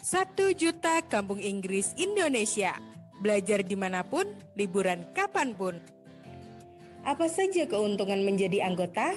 1 juta kampung Inggris Indonesia. Belajar dimanapun, liburan kapanpun. Apa saja keuntungan menjadi anggota?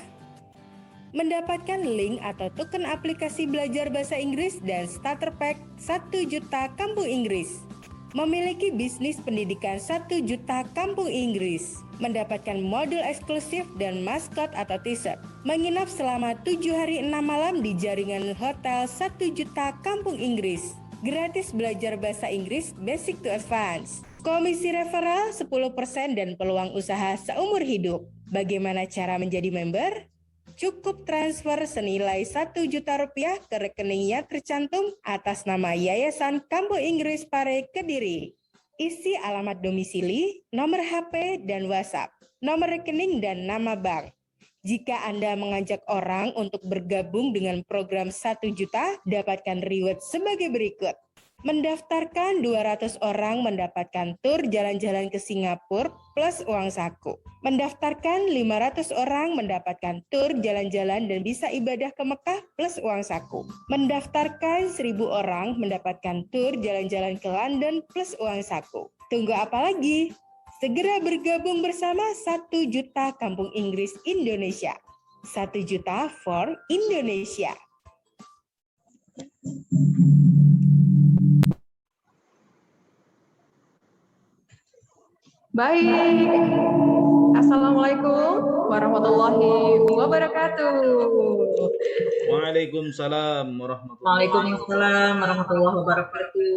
Mendapatkan link atau token aplikasi belajar bahasa Inggris dan starter pack 1 juta kampung Inggris. Memiliki bisnis pendidikan 1 juta kampung Inggris. Mendapatkan modul eksklusif dan maskot atau t-shirt. Menginap selama 7 hari 6 malam di jaringan hotel 1 juta kampung Inggris. Gratis belajar bahasa Inggris basic to advance. Komisi referral 10% dan peluang usaha seumur hidup. Bagaimana cara menjadi member? Cukup transfer senilai 1 juta rupiah ke rekening yang tercantum atas nama Yayasan Kampung Inggris Pare Kediri. Isi alamat domisili, nomor HP dan WhatsApp, nomor rekening dan nama bank. Jika Anda mengajak orang untuk bergabung dengan program 1 juta, dapatkan reward sebagai berikut. Mendaftarkan 200 orang mendapatkan tur jalan-jalan ke Singapura plus uang saku. Mendaftarkan 500 orang mendapatkan tur jalan-jalan dan bisa ibadah ke Mekah plus uang saku. Mendaftarkan 1.000 orang mendapatkan tur jalan-jalan ke London plus uang saku. Tunggu apa lagi? Segera bergabung bersama 1 juta kampung Inggris Indonesia. 1 juta for Indonesia. Baik, Assalamualaikum warahmatullahi wabarakatuh. Waalaikumsalam warahmatullahi wabarakatuh.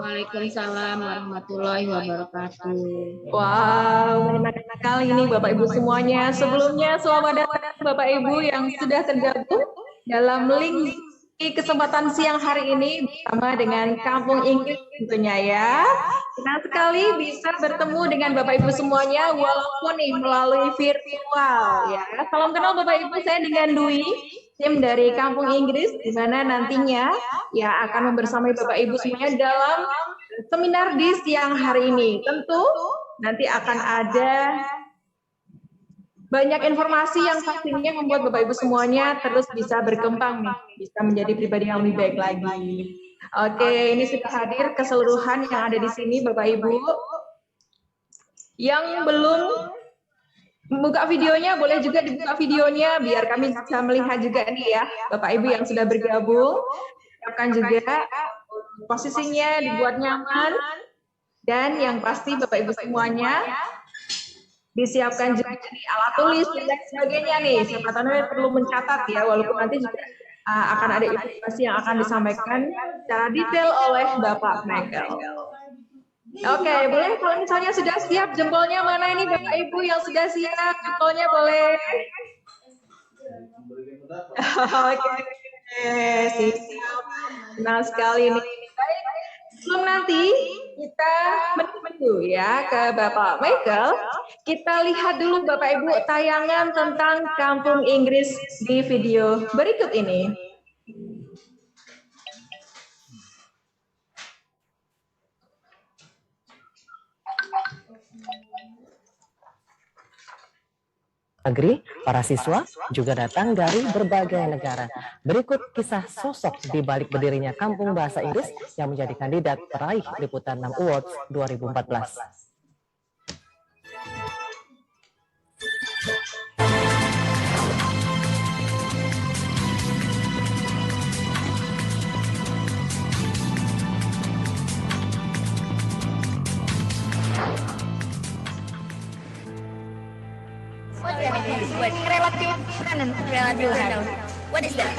Waalaikumsalam warahmatullahi wabarakatuh. Wow, menyenangkan sekali ini Bapak Ibu semuanya. Sebelumnya selamat datang Bapak Ibu yang sudah tergabung dalam link kesempatan siang hari ini bersama dengan Kampung Inggris tentunya ya. Senang sekali bisa bertemu dengan Bapak Ibu semuanya walaupun nih melalui virtual ya. Salam kenal Bapak Ibu, saya dengan Dwi, tim dari Kampung Inggris di mana nantinya ya akan membersamai Bapak Ibu semuanya dalam seminar di siang hari ini. Tentu nanti akan ada banyak informasi yang pastinya membuat Bapak Ibu semuanya terus bisa berkembang nih, bisa menjadi pribadi yang lebih baik lagi. Oke, ini sudah hadir keseluruhan yang ada di sini Bapak Ibu. Yang belum membuka videonya boleh juga dibuka videonya biar kami bisa melihat juga nih ya Bapak Ibu yang sudah bergabung. Siapkan juga posisinya dibuat nyaman dan yang pasti Bapak Ibu semuanya disiapkan juga nih alat tulis dan sebagainya nih. Siapa tahu perlu mencatat ya, walaupun nanti juga akan ada informasi yang akan disampaikan secara detail oleh Bapak Michael. Oke, boleh kalau misalnya sudah siap, jempolnya mana ini Bapak Ibu yang sudah siap? Jempolnya boleh. Oke, siap. Senang sekali nih. Baik, sebelum nanti kita menuju ya ke Bapak Michael, kita lihat dulu Bapak Ibu tayangan tentang Kampung Inggris di video berikut ini. Negeri, para siswa juga datang dari berbagai negara. Berikut kisah sosok di balik berdirinya Kampung Bahasa Inggris yang menjadi kandidat peraih Liputan 6 Awards 2014. Relative pronoun. What is that?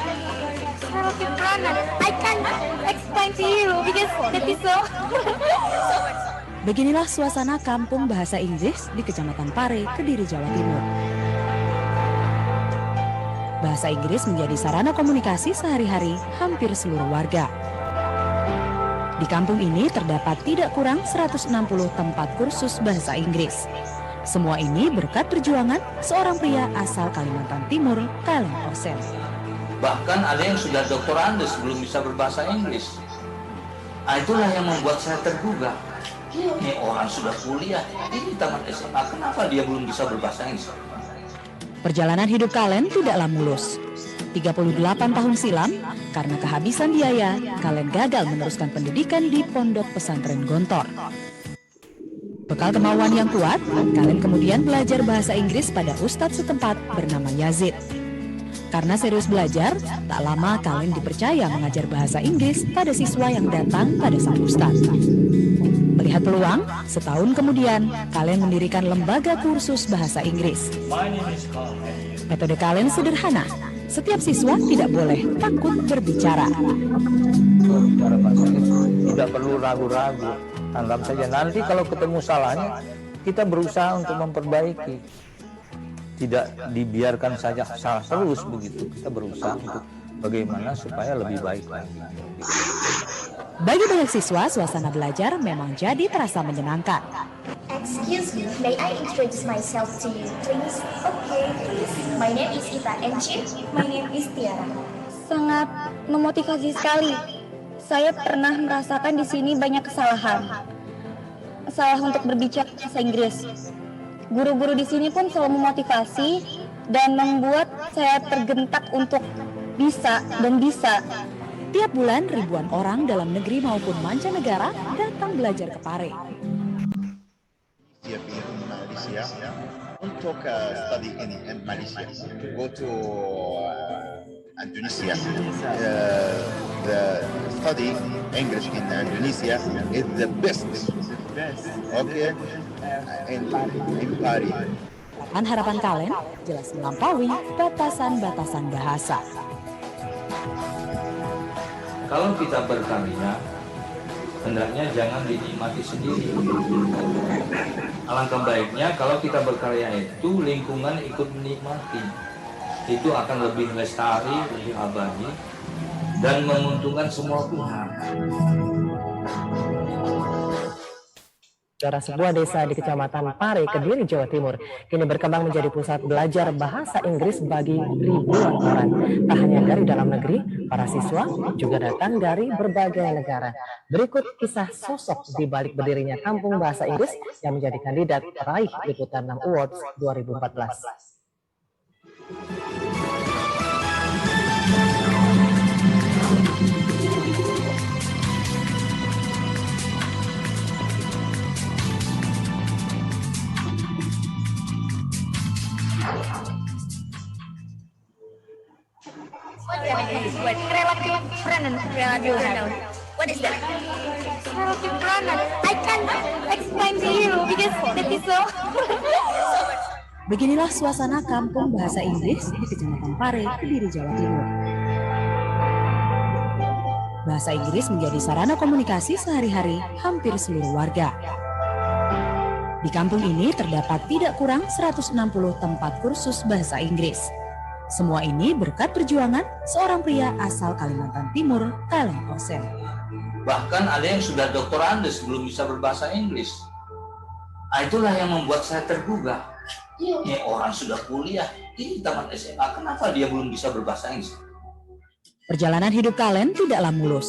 Relative pronoun. I can't explain to you because that is so. Beginilah suasana Kampung Bahasa Inggris di Kecamatan Pare, Kediri, Jawa Timur. Bahasa Inggris menjadi sarana komunikasi sehari-hari hampir seluruh warga. Di kampung ini terdapat tidak kurang 160 tempat kursus bahasa Inggris. Semua ini berkat perjuangan seorang pria asal Kalimantan Timur, Kaleng Osem. Bahkan ada yang sudah doktorandus belum bisa berbahasa Inggris. Itulah yang membuat saya tergugah. Ini orang sudah kuliah, ini tamat SMA, kenapa dia belum bisa berbahasa Inggris? Perjalanan hidup Kalen tidaklah mulus. 38 tahun silam, Karena kehabisan biaya, kalian gagal meneruskan pendidikan di Pondok Pesantren Gontor. Bekal kemauan yang kuat, kalian kemudian belajar bahasa Inggris pada ustadz setempat bernama Yazid. Karena serius belajar, tak lama kalian dipercaya mengajar bahasa Inggris pada siswa yang datang pada sang ustadz. Melihat peluang, setahun kemudian kalian mendirikan lembaga kursus bahasa Inggris. Metode kalian sederhana, setiap siswa tidak boleh takut berbicara. Bicara bahasa Inggris tidak perlu ragu-ragu. Anggap saja nanti kalau ketemu salahnya, kita berusaha untuk memperbaiki. Tidak dibiarkan saja salah terus begitu. Kita berusaha untuk bagaimana supaya lebih baik lagi. Bagi banyak siswa, suasana belajar memang jadi terasa menyenangkan. Excuse me, may I introduce myself to you, please? Okay, please. My name is Ita, and you? My name is Tiara. Sangat memotivasi sekali. Saya pernah merasakan di sini banyak kesalahan. Salah untuk berbicara bahasa Inggris. Guru-guru di sini pun selalu memotivasi dan membuat saya tergentak untuk bisa dan bisa. Tiap bulan ribuan orang dalam negeri maupun mancanegara datang belajar ke Pare. Untuk study in Malaysia, go to Indonesia. The study English in Indonesia is the best. Okay, in Paris. Harapan kalian jelas melampaui batasan-batasan bahasa. Kalau kita berkarya, hendaknya jangan dinikmati sendiri. Alangkah baiknya kalau kita berkarya itu lingkungan ikut menikmati. Itu akan lebih lestari, lebih abadi, dan menguntungkan semua pihak. Sebuah desa di Kecamatan Pare, Kediri, Jawa Timur, kini berkembang menjadi pusat belajar bahasa Inggris bagi ribuan orang. Tak hanya dari dalam negeri, para siswa juga datang dari berbagai negara. Berikut kisah sosok di balik berdirinya Kampung Bahasa Inggris yang menjadi kandidat peraih Liputan 6 Awards 2014. Relative pronoun. What is that? Relative pronoun. I can't explain to you because that is so. Beginilah suasana Kampung Bahasa Inggris di Kecamatan Pare, Kediri, Jawa Timur. Bahasa Inggris menjadi sarana komunikasi sehari-hari hampir seluruh warga. Di kampung ini terdapat tidak kurang 160 tempat kursus bahasa Inggris. Semua ini berkat perjuangan seorang pria asal Kalimantan Timur, Kaleng Osen. Bahkan ada yang sudah doktorandes belum bisa berbahasa Inggris. Itulah yang membuat saya tergugah. Ini orang sudah kuliah, ini tamat SMA, kenapa dia belum bisa berbahasa Inggris? Perjalanan hidup Kalen tidaklah mulus.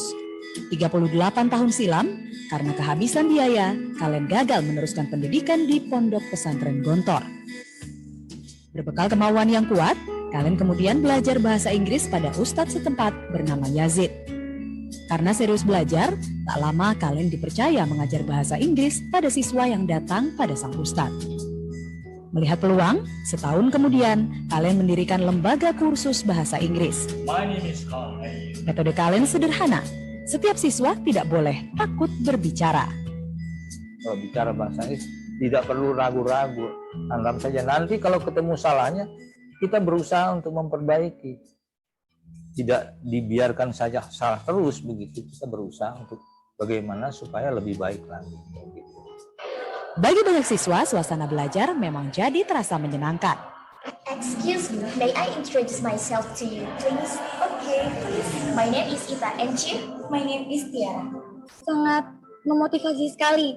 38 tahun silam, karena kehabisan biaya, Kalen gagal meneruskan pendidikan di Pondok Pesantren Gontor. Berbekal kemauan yang kuat, Kalen kemudian belajar bahasa Inggris pada ustadz setempat bernama Yazid. Karena serius belajar, tak lama Kalen dipercaya mengajar bahasa Inggris pada siswa yang datang pada sang ustadz. Melihat peluang, setahun kemudian Kalen mendirikan lembaga kursus bahasa Inggris. Metode Kalen sederhana, setiap siswa tidak boleh takut berbicara. Kalau bicara bahasa Inggris tidak perlu ragu-ragu. Anggap saja nanti kalau ketemu salahnya, kita berusaha untuk memperbaiki. Tidak dibiarkan saja salah terus begitu. Kita berusaha untuk bagaimana supaya lebih baik lagi. Bagi banyak siswa, suasana belajar memang jadi terasa menyenangkan. Excuse me, may I introduce myself to you, please? Okay, please. My name is Ita, and you? My name is Tiara. Sangat memotivasi sekali.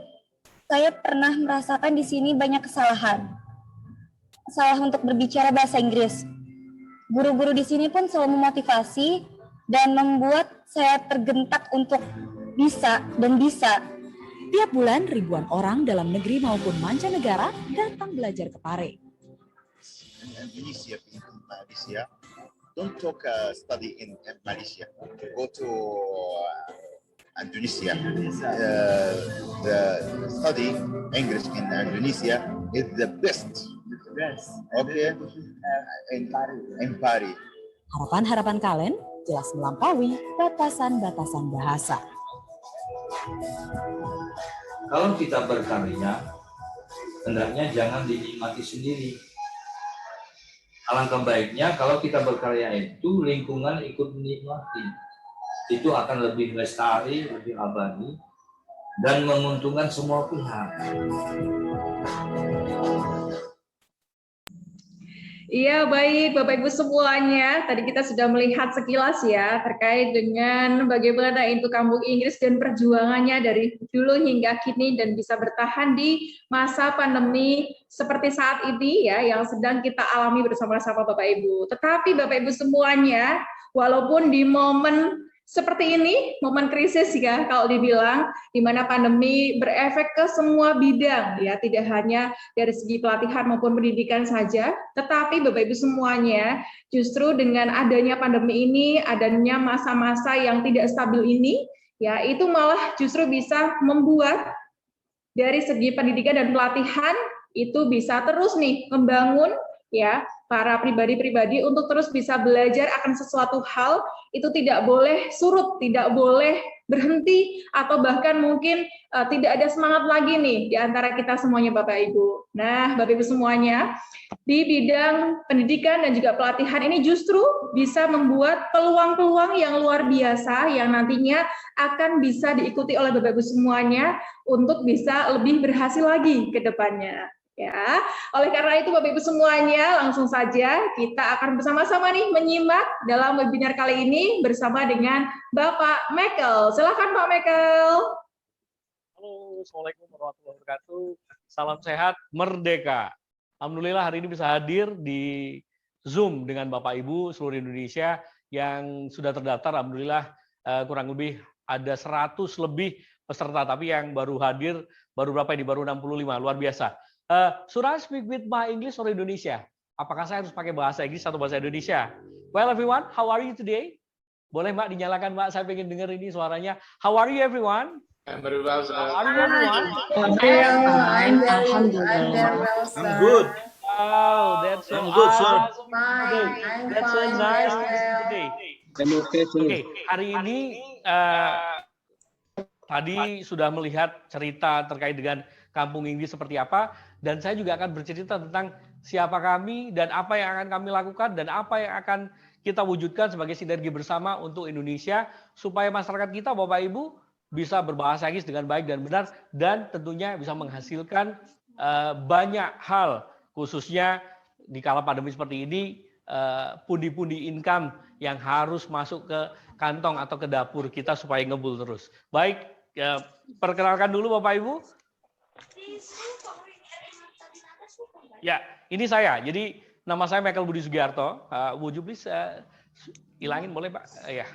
Saya pernah merasakan di sini banyak kesalahan. Salah untuk berbicara bahasa Inggris. Guru-guru di sini pun selalu memotivasi dan membuat saya tergentak untuk bisa dan bisa. Tiap bulan ribuan orang dalam negeri maupun mancanegara datang belajar ke Pare. Indonesia, don't talk study in Malaysia. Go to Indonesia. The study English in Indonesia is the best. Okay, in Paris. Harapan-harapan Kalen jelas melampaui batasan-batasan bahasa. Kalau kita berkarya, hendaknya jangan dinikmati sendiri. Alangkah baiknya kalau kita berkarya itu lingkungan ikut menikmati. Itu akan lebih lestari, lebih abadi, dan menguntungkan semua pihak. Iya, baik Bapak Ibu semuanya. Tadi kita sudah melihat sekilas ya terkait dengan bagaimana itu Kampung Inggris dan perjuangannya dari dulu hingga kini dan bisa bertahan di masa pandemi seperti saat ini ya yang sedang kita alami bersama-sama Bapak Ibu. Tetapi Bapak Ibu semuanya, walaupun di momen seperti ini, momen krisis ya kalau dibilang, di mana pandemi berefek ke semua bidang ya, tidak hanya dari segi pelatihan maupun pendidikan saja, tetapi Bapak Ibu semuanya, justru dengan adanya pandemi ini, adanya masa-masa yang tidak stabil ini, ya itu malah justru bisa membuat dari segi pendidikan dan pelatihan itu bisa terus nih membangun ya para pribadi-pribadi untuk terus bisa belajar akan sesuatu hal, itu tidak boleh surut, tidak boleh berhenti, atau bahkan mungkin tidak ada semangat lagi nih di antara kita semuanya Bapak Ibu. Nah, Bapak Ibu semuanya, di bidang pendidikan dan juga pelatihan ini justru bisa membuat peluang-peluang yang luar biasa yang nantinya akan bisa diikuti oleh Bapak Ibu semuanya untuk bisa lebih berhasil lagi ke depannya. Ya, oleh karena itu Bapak Ibu semuanya, langsung saja kita akan bersama-sama nih menyimak dalam webinar kali ini bersama dengan Bapak Michael. Silakan Pak Michael. Halo, Assalamualaikum warahmatullahi wabarakatuh. Salam sehat, merdeka. Alhamdulillah hari ini bisa hadir di Zoom dengan Bapak Ibu seluruh Indonesia yang sudah terdaftar. Alhamdulillah kurang lebih ada 100 lebih peserta, tapi yang baru hadir baru berapa ini? Baru 65, luar biasa. Should I speak with my English or Indonesia? Apakah saya harus pakai bahasa Inggris atau bahasa Indonesia? Well everyone, how are you today? Boleh Mbak dinyalakan Mbak, saya pengen dengar ini suaranya. How are you everyone? I'm very well, sir. How are you everyone? I'm good. Wow, that's so I'm good, sir. awesome today. That's so nice to see today. Oke, hari ini tadi sudah melihat cerita terkait dengan Kampung Inggris seperti apa, dan saya juga akan bercerita tentang siapa kami dan apa yang akan kami lakukan dan apa yang akan kita wujudkan sebagai sinergi bersama untuk Indonesia supaya masyarakat kita Bapak Ibu bisa berbahasa Inggris dengan baik dan benar dan tentunya bisa menghasilkan banyak hal, khususnya di kala pandemi seperti ini, pundi-pundi income yang harus masuk ke kantong atau ke dapur kita supaya ngebul terus. Baik, perkenalkan dulu Bapak Ibu. Ya, ini saya. Jadi nama saya Michael Budi Sugiarto. Would you please hilangin boleh Pak? Ya.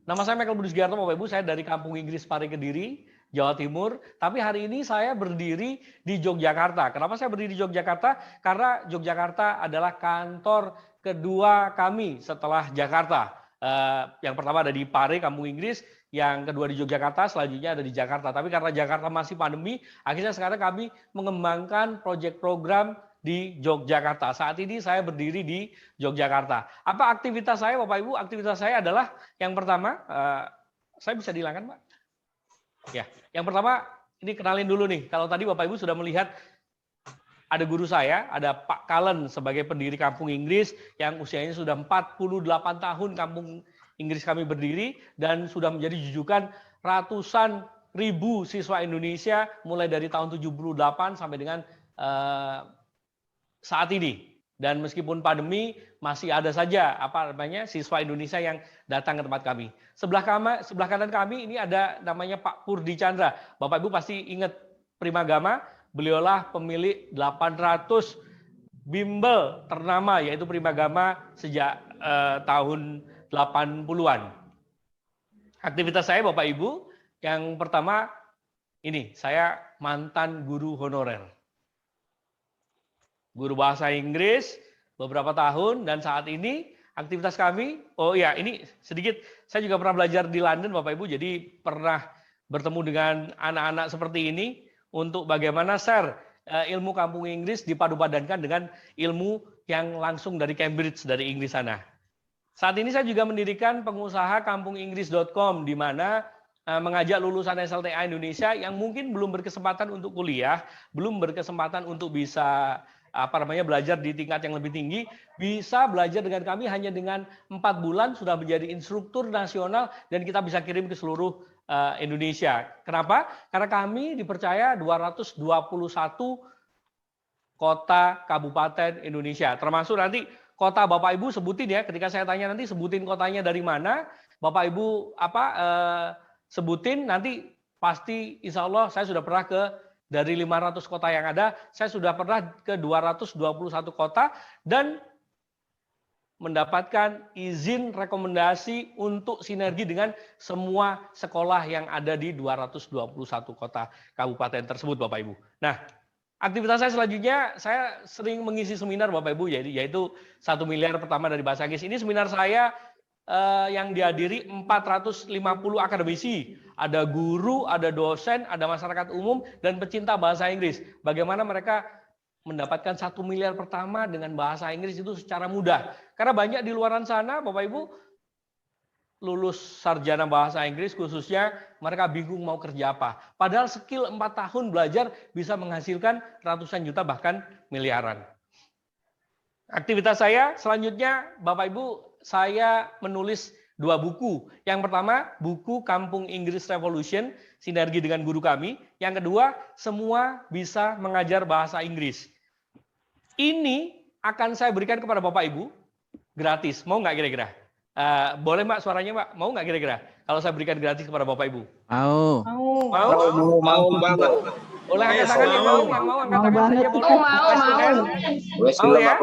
Nama saya Michael Budi Sugiarto, Bapak Ibu. Saya dari Kampung Inggris Pari Kediri, Jawa Timur. Tapi hari ini saya berdiri di Yogyakarta. Kenapa saya berdiri di Yogyakarta? Karena Yogyakarta adalah kantor kedua kami setelah Jakarta. Yang pertama ada di Pare, Kampung Inggris. Yang kedua di Yogyakarta, selanjutnya ada di Jakarta. Tapi karena Jakarta masih pandemi, akhirnya sekarang kami mengembangkan proyek program di Yogyakarta. Saat ini saya berdiri di Yogyakarta. Apa aktivitas saya Bapak Ibu? Aktivitas saya adalah yang pertama, saya bisa dihilangkan Pak? Ya, yang pertama ini kenalin dulu nih. Kalau tadi Bapak Ibu sudah melihat ada guru saya, ada Pak Kalen sebagai pendiri Kampung Inggris yang usianya sudah 48 tahun Kampung Inggris kami berdiri dan sudah menjadi jujukan ratusan ribu siswa Indonesia mulai dari tahun 78 sampai dengan saat ini. Dan meskipun pandemi masih ada saja siswa Indonesia yang datang ke tempat kami. Sebelah kanan kami ini ada namanya Pak Purdi Chandra. Bapak Ibu pasti ingat Primagama, beliaulah pemilik 800 bimbel ternama yaitu Primagama sejak tahun 80-an. Aktivitas saya Bapak Ibu, yang pertama ini, saya mantan guru honorer. Guru bahasa Inggris beberapa tahun dan saat ini aktivitas kami. Oh ya, ini sedikit, saya juga pernah belajar di London Bapak Ibu, jadi pernah bertemu dengan anak-anak seperti ini untuk bagaimana share ilmu kampung Inggris dipadu-padankan dengan ilmu yang langsung dari Cambridge, dari Inggris sana. Saat ini saya juga mendirikan pengusaha kampunginggris.com, di mana mengajak lulusan SLTA Indonesia yang mungkin belum berkesempatan untuk kuliah, belum berkesempatan untuk bisa belajar di tingkat yang lebih tinggi, bisa belajar dengan kami hanya dengan 4 bulan sudah menjadi instruktur nasional dan kita bisa kirim ke seluruh Indonesia. Kenapa? Karena kami dipercaya 221 kota kabupaten Indonesia, termasuk nanti kota Bapak Ibu sebutin ya, ketika saya tanya nanti sebutin kotanya dari mana, Bapak Ibu sebutin, nanti pasti insya Allah saya sudah pernah dari 500 kota yang ada, saya sudah pernah ke 221 kota dan mendapatkan izin rekomendasi untuk sinergi dengan semua sekolah yang ada di 221 kota kabupaten tersebut Bapak Ibu. Nah, aktivitas saya selanjutnya, saya sering mengisi seminar Bapak Ibu, yaitu 1 miliar pertama dari bahasa Inggris. Ini seminar saya yang dihadiri 450 akademisi, ada guru, ada dosen, ada masyarakat umum, dan pecinta bahasa Inggris. Bagaimana mereka mendapatkan 1 miliar pertama dengan bahasa Inggris itu secara mudah. Karena banyak di luaran sana, Bapak Ibu, lulus sarjana bahasa Inggris khususnya, mereka bingung mau kerja apa. Padahal skill 4 tahun belajar bisa menghasilkan ratusan juta, bahkan miliaran. Aktivitas saya selanjutnya, Bapak Ibu, saya menulis 2 buku. Yang pertama, buku Kampung Inggris Revolution, sinergi dengan guru kami. Yang kedua, semua bisa mengajar bahasa Inggris. Ini akan saya berikan kepada Bapak Ibu gratis. Mau nggak kira-kira? Boleh Mbak suaranya Mbak? Mau nggak kira-kira? Kalau saya berikan gratis kepada Bapak Ibu? Mau. Mau banget. Boleh angkat tangan yang mau angkat tangan saja boleh. Mau ya?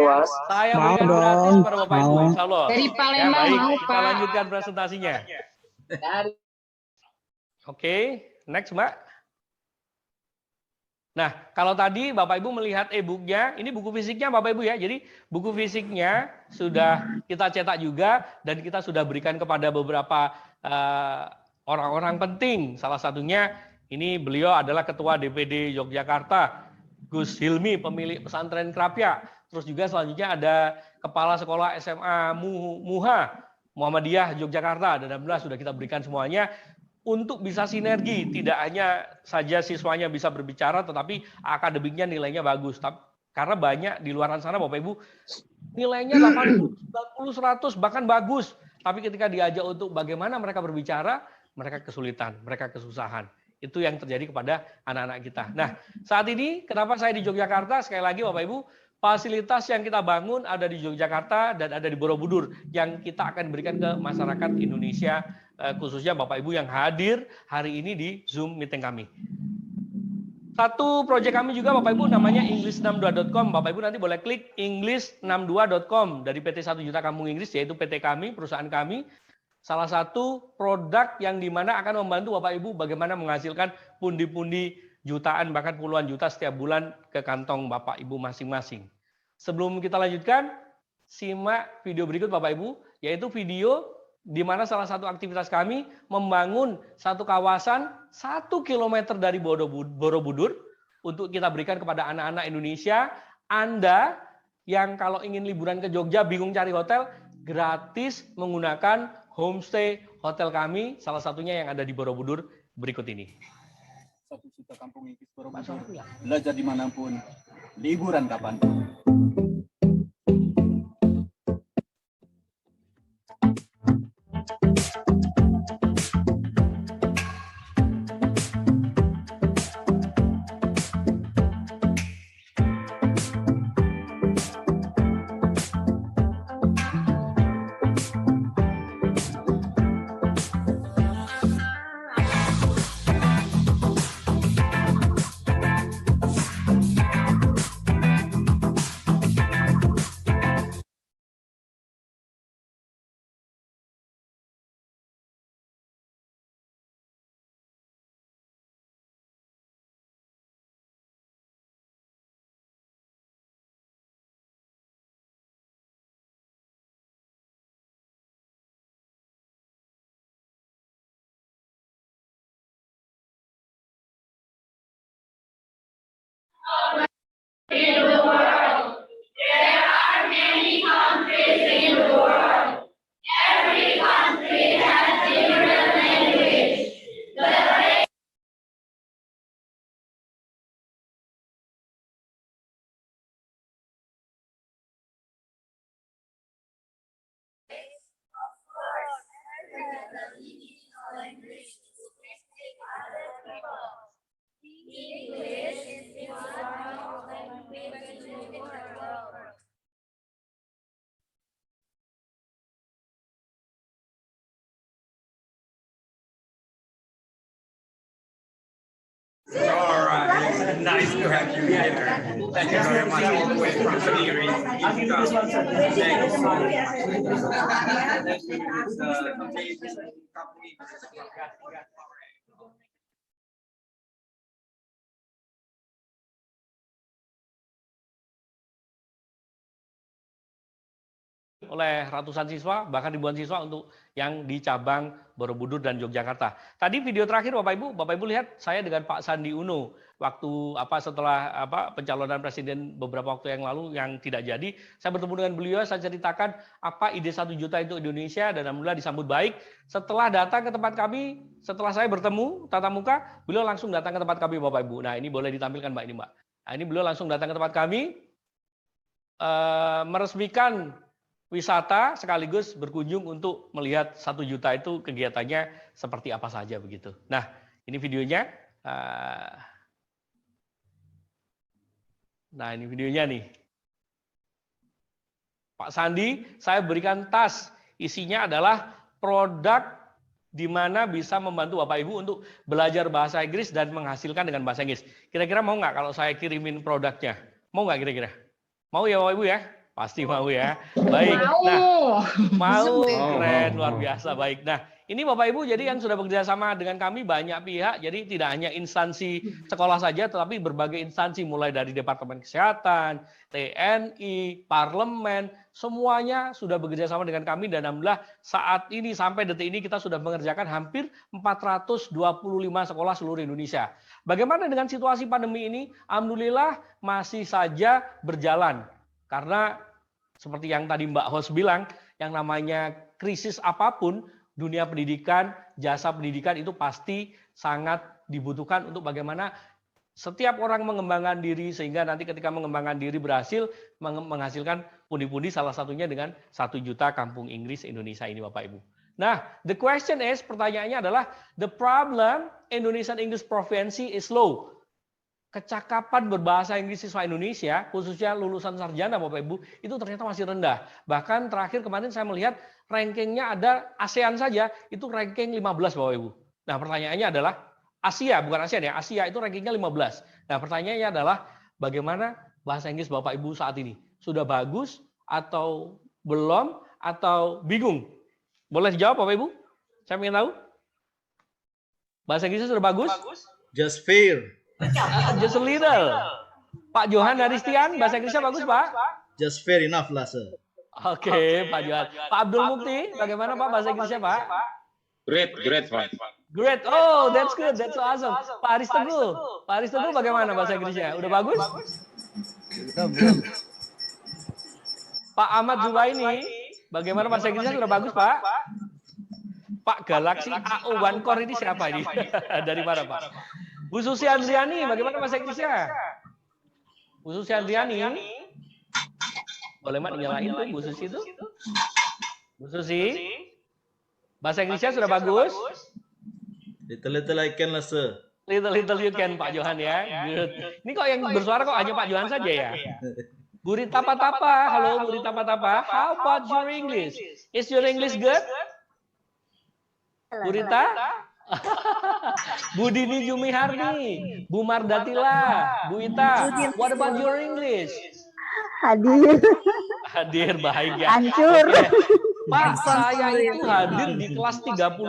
Saya berikan gratis kepada Bapak Ibu, insya Allah. Dari Palembang baik, mau, kita Pak. lanjutkan presentasinya. Oke, next Mbak. Nah, kalau tadi Bapak Ibu melihat e-booknya, ini buku fisiknya Bapak Ibu ya. Jadi buku fisiknya sudah kita cetak juga dan kita sudah berikan kepada beberapa orang-orang penting. Salah satunya ini beliau adalah Ketua DPD Yogyakarta, Gus Hilmi, pemilik pesantren Krapya. Terus juga selanjutnya ada Kepala Sekolah SMA Muha, Muhammadiyah Yogyakarta. Dan alhamdulillah sudah kita berikan semuanya untuk bisa sinergi. Tidak hanya saja siswanya bisa berbicara, tetapi akademiknya nilainya bagus. Karena banyak di luar sana Bapak Ibu, nilainya 80, 90, 100, bahkan bagus. Tapi ketika diajak untuk bagaimana mereka berbicara, mereka kesulitan, mereka kesusahan. Itu yang terjadi kepada anak-anak kita. Nah, saat ini kenapa saya di Yogyakarta? Sekali lagi Bapak Ibu, fasilitas yang kita bangun ada di Yogyakarta dan ada di Borobudur yang kita akan berikan ke masyarakat Indonesia, khususnya Bapak Ibu yang hadir hari ini di Zoom meeting kami. Satu proyek kami juga Bapak Ibu namanya english62.com. Bapak Ibu nanti boleh klik english62.com dari PT 1 Juta Kampung Inggris, yaitu PT kami, perusahaan kami. Salah satu produk yang dimana akan membantu Bapak Ibu bagaimana menghasilkan pundi-pundi jutaan bahkan puluhan juta setiap bulan ke kantong Bapak Ibu masing-masing. Sebelum kita lanjutkan, simak video berikut Bapak Ibu, yaitu video di mana salah satu aktivitas kami membangun satu kawasan 1 km dari Borobudur untuk kita berikan kepada anak-anak Indonesia. Anda yang kalau ingin liburan ke Jogja bingung cari hotel, gratis menggunakan homestay hotel kami, salah satunya yang ada di Borobudur berikut ini. 1 Juta Kampung Inggris Borobudur, belajar dimanapun, liburan kapanpun. All right. Nice to have you here. Thank you very much all the way from Kediri. Oleh ratusan siswa, bahkan ribuan siswa untuk yang di cabang Borobudur dan Yogyakarta. Tadi video terakhir Bapak Ibu lihat saya dengan Pak Sandi Uno waktu setelah pencalonan presiden beberapa waktu yang lalu yang tidak jadi, saya bertemu dengan beliau, saya ceritakan apa ide 1 juta untuk Indonesia dan alhamdulillah disambut baik. Setelah datang ke tempat kami, setelah saya bertemu tatap muka, beliau langsung datang ke tempat kami Bapak Ibu. Nah, ini boleh ditampilkan Mbak ini Mbak. Nah, ini beliau langsung datang ke tempat kami meresmikan wisata sekaligus berkunjung untuk melihat 1 juta itu kegiatannya seperti apa saja begitu. Nah, ini videonya. Nah, ini videonya nih. Pak Sandi, saya berikan tas. Isinya adalah produk di mana bisa membantu Bapak Ibu untuk belajar bahasa Inggris dan menghasilkan dengan bahasa Inggris. Kira-kira mau nggak kalau saya kirimin produknya? Mau nggak kira-kira? Mau ya Bapak Ibu ya? Pasti mau ya. Baik. Nah, mau. Keren, luar biasa. Baik. Nah, ini Bapak Ibu jadi yang sudah bekerja sama dengan kami banyak pihak. Jadi tidak hanya instansi sekolah saja, tetapi berbagai instansi mulai dari Departemen Kesehatan, TNI, Parlemen, semuanya sudah bekerja sama dengan kami dan alhamdulillah saat ini sampai detik ini kita sudah mengerjakan hampir 425 sekolah seluruh Indonesia. Bagaimana dengan situasi pandemi ini? Alhamdulillah masih saja berjalan. Karena seperti yang tadi Mbak Host bilang, yang namanya krisis apapun, dunia pendidikan, jasa pendidikan itu pasti sangat dibutuhkan untuk bagaimana setiap orang mengembangkan diri sehingga nanti ketika mengembangkan diri berhasil menghasilkan pundi-pundi salah satunya dengan 1 juta kampung Inggris Indonesia ini Bapak Ibu. Nah, the question is, pertanyaannya adalah the problem Indonesian English Proficiency is low. Kecakapan berbahasa Inggris siswa Indonesia, khususnya lulusan sarjana Bapak Ibu, itu ternyata masih rendah. Bahkan terakhir kemarin saya melihat rankingnya ada ASEAN saja, itu ranking 15 Bapak Ibu. Nah pertanyaannya adalah, Asia, bukan ASEAN ya, Asia itu rankingnya 15. Nah pertanyaannya adalah, bagaimana bahasa Inggris Bapak Ibu saat ini? Sudah bagus atau belum atau bingung? Boleh dijawab Bapak Ibu? Saya ingin tahu. Bahasa Inggrisnya sudah bagus? Just fail. Just a little. Pak Johan dari Stian, bahasa Inggrisnya bagus Pak? Just fair enough lah sir. Oke, Pak Johan. Pak Abdul Mukti, bagaimana Pak bahasa Inggrisnya Pak? Great, Pak. Great. Oh, that's good. That's awesome. Pak Aris Teguh bagaimana bahasa Inggrisnya? Udah bagus? Pak Ahmad Zubaini, bagaimana bahasa Inggrisnya sudah bagus Pak? Pak Galaxy AO One Core ini siapa ini? Dari mana Pak? Bu Susi Andriani, bagaimana bahasa Inggrisnya? Bu Susi Andriani, boleh Mak dinyalain tuh Bu Susi itu? Bu Susi, bahasa Inggrisnya sudah bagus? Little I can lah sir. Little you can Pak Johan ya. Good. Ini kok yang bersuara kok hanya Pak Johan saja ya? Bu Rita Patapa, halo Bu Rita Patapa, how about your English? Is your English good? Bu Rita? Bu Dini Jumiharni, Bu Mardatila, Bu Ita, what about your English? Hadir baik ya. Hancur. Pak, saya itu hadir di kelas 39.000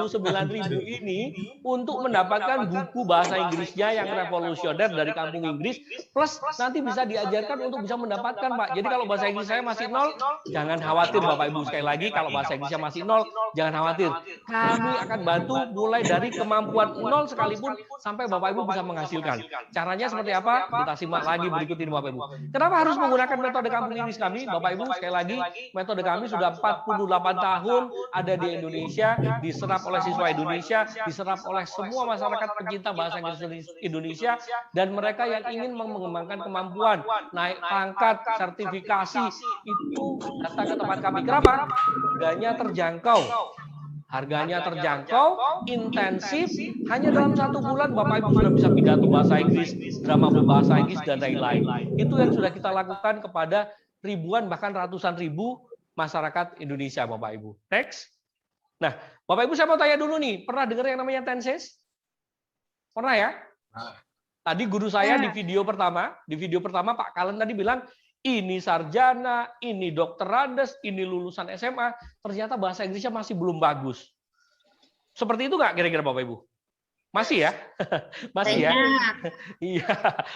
ini untuk mendapatkan buku bahasa Inggrisnya yang revolusioner dari kampung Inggris, plus nanti bisa diajarkan untuk bisa mendapatkan Pak. Jadi kalau bahasa Inggris saya masih 0, jangan khawatir Bapak Ibu. Sekali lagi, kalau bahasa Inggrisnya masih 0, jangan khawatir. Kami akan bantu mulai dari kemampuan 0 sekalipun sampai Bapak Ibu bisa menghasilkan. Caranya seperti apa? Kita simak lagi berikut ini Bapak Ibu. Kenapa harus menggunakan metode kampung Inggris kami? Bapak Ibu, sekali lagi, metode kami sudah 48 tahun ada di Indonesia, diserap oleh siswa Indonesia, diserap oleh semua masyarakat pencinta bahasa Inggris Indonesia, dan mereka yang ingin mengembangkan kemampuan, naik pangkat, sertifikasi, itu datang ke tempat kami. Kenapa? Harganya terjangkau, intensif, hanya dalam 1 bulan Bapak Ibu sudah bisa pidato bahasa Inggris, drama berbahasa Inggris, dan lain-lain. Itu yang sudah kita lakukan kepada ribuan bahkan ratusan ribu masyarakat Indonesia Bapak Ibu. Next. Nah, Bapak Ibu saya mau tanya dulu nih, pernah dengar yang namanya tenses? Pernah ya? Tadi guru saya di video pertama Pak Kalen tadi bilang, ini sarjana, ini dokter Andes, ini lulusan SMA, ternyata bahasa Inggrisnya masih belum bagus. Seperti itu nggak kira-kira Bapak Ibu? Masih ya? Masih ya? Iya,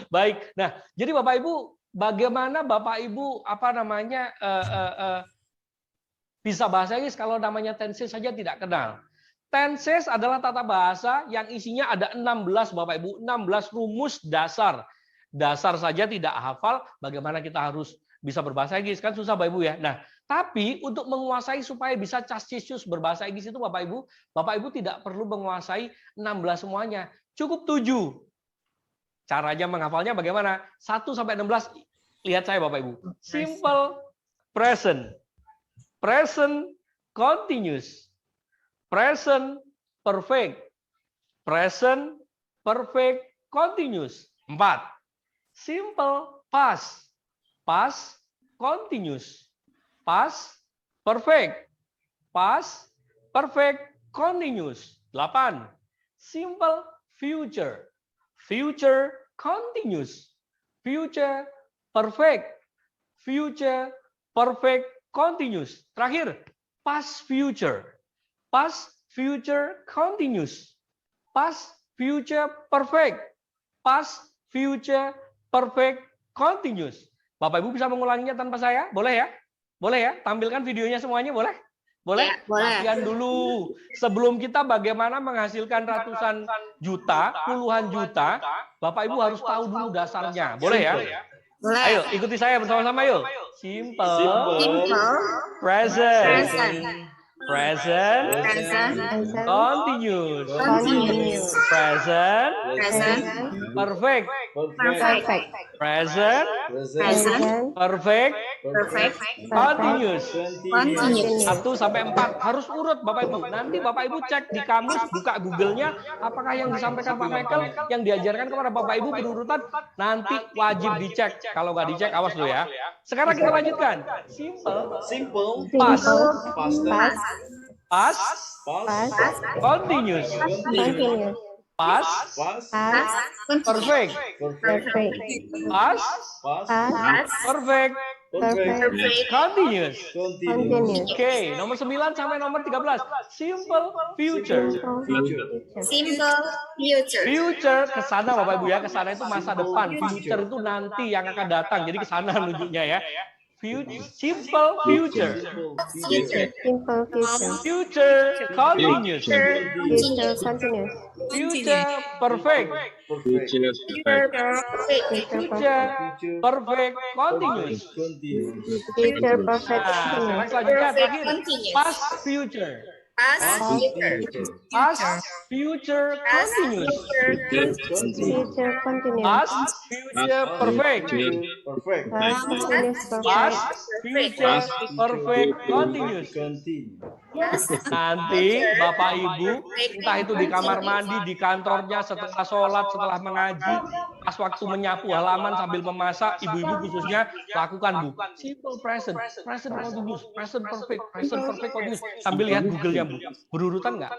baik. Nah, jadi Bapak Ibu, bagaimana Bapak Ibu bisa bahasa Inggris kalau namanya tenses saja tidak kenal? Tenses adalah tata bahasa yang isinya ada 16 Bapak Ibu, 16 rumus dasar. Dasar saja tidak hafal, bagaimana kita harus bisa berbahasa Inggris, kan susah Bapak Ibu ya. Nah, tapi untuk menguasai supaya bisa cas-cisius berbahasa Inggris itu Bapak Ibu tidak perlu menguasai 16 semuanya, cukup 7. Caranya menghafalnya bagaimana? 1 sampai 16, lihat saya Bapak Ibu. Simple present, present continuous, present perfect, present perfect continuous. 4. Simple past, past continuous, past perfect, past perfect continuous. 8. Simple future, future continuous, future perfect, future perfect continuous. Terakhir, past future, past future continuous, past future perfect, past future perfect continuous. Bapak Ibu bisa mengulanginya tanpa saya? Boleh ya? Boleh ya? Tampilkan videonya semuanya, boleh? Boleh? Ya, boleh. Latihan dulu. Sebelum kita bagaimana menghasilkan ratusan juta, puluhan juta, Bapak Ibu harus tahu dulu dasarnya. Boleh ya? Boleh. Ayo, ikuti saya bersama-sama yuk. Simple, present, present, continuous, present, perfect, present, perfect, continuous. 1 sampai 4 harus urut Bapak Ibu. Nanti Bapak Ibu cek di kamus, buka Google-nya, apakah yang disampaikan Pak Michael yang diajarkan kepada Bapak Ibu berurutan, nanti wajib dicek. Kalau nggak dicek, awas dulu ya. Sekarang kita lanjutkan. Simple, past, past, continuous, past, perfect, past, perfect, continuous. Oke, nomor 9 sampai nomor 13. Simple future. Simple future. Future ke sana Bapak Ibu ya, ke sana itu masa depan. Future itu nanti yang akan datang. Jadi ke sana menunjuknya ya. Simple future. Future continuous. Future perfect. Future perfect continuous. Nah, selanjutnya terakhir past future. Past future continuous. Past future perfect. Past future perfect continuous. Nanti Bapak Ibu, entah itu di kamar mandi, di kantornya, setelah sholat, setelah mengaji, pas waktu menyapu halaman sambil memasak, ibu-ibu khususnya lakukan Bu. Simple present, present continuous, present perfect continuous. Sambil lihat Google-nya Bu. Berurutan nggak?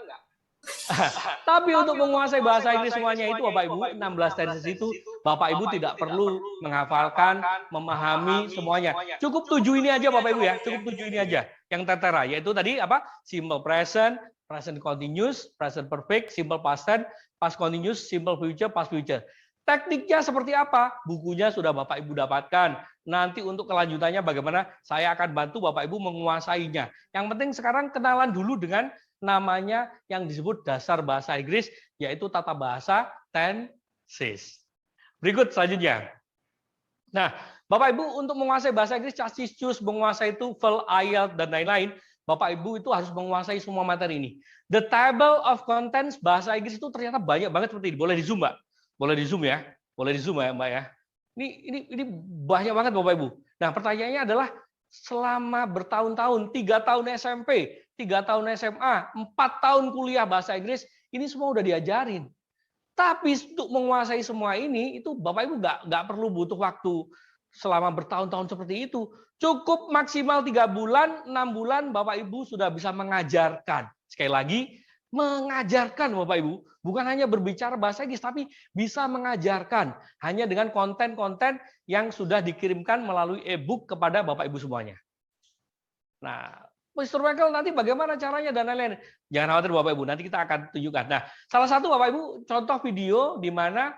Tapi untuk menguasai bahasa Inggris semuanya itu Bapak Ibu, 16 tenses itu Bapak Ibu tidak perlu menghafalkan, memahami semuanya. Cukup 7 ini aja Bapak Ibu ya, cukup 7 ini aja yang tertera, yaitu tadi apa? Simple present, present continuous, present perfect, simple past tense, past continuous, simple future, past future. Tekniknya seperti apa? Bukunya sudah Bapak Ibu dapatkan. Nanti untuk kelanjutannya bagaimana saya akan bantu Bapak Ibu menguasainya. Yang penting sekarang kenalan dulu dengan namanya yang disebut dasar bahasa Inggris, yaitu tata bahasa tenses. Berikut selanjutnya. Nah, Bapak Ibu untuk menguasai bahasa Inggris, cas-cus, menguasai TOEFL, IELTS, dan lain-lain, Bapak Ibu itu harus menguasai semua materi ini. The table of contents bahasa Inggris itu ternyata banyak banget seperti ini. Boleh di zoom, Mbak? Boleh di zoom ya? Boleh di zoom ya, Mbak ya? Ini banyak banget Bapak Ibu. Nah, pertanyaannya adalah selama bertahun-tahun, 3 tahun SMP, 3 tahun SMA, 4 tahun kuliah bahasa Inggris, ini semua udah diajarin. Tapi untuk menguasai semua ini, itu Bapak Ibu nggak perlu butuh waktu selama bertahun-tahun seperti itu. Cukup maksimal 3 bulan, 6 bulan Bapak Ibu sudah bisa mengajarkan. Sekali lagi, mengajarkan Bapak Ibu, bukan hanya berbicara bahasa Inggris, tapi bisa mengajarkan hanya dengan konten-konten yang sudah dikirimkan melalui e-book kepada Bapak Ibu semuanya. Nah, Mr. Michael nanti bagaimana caranya dan lain-lain. Jangan khawatir Bapak Ibu, nanti kita akan tunjukkan. Nah, salah satu Bapak Ibu contoh video di mana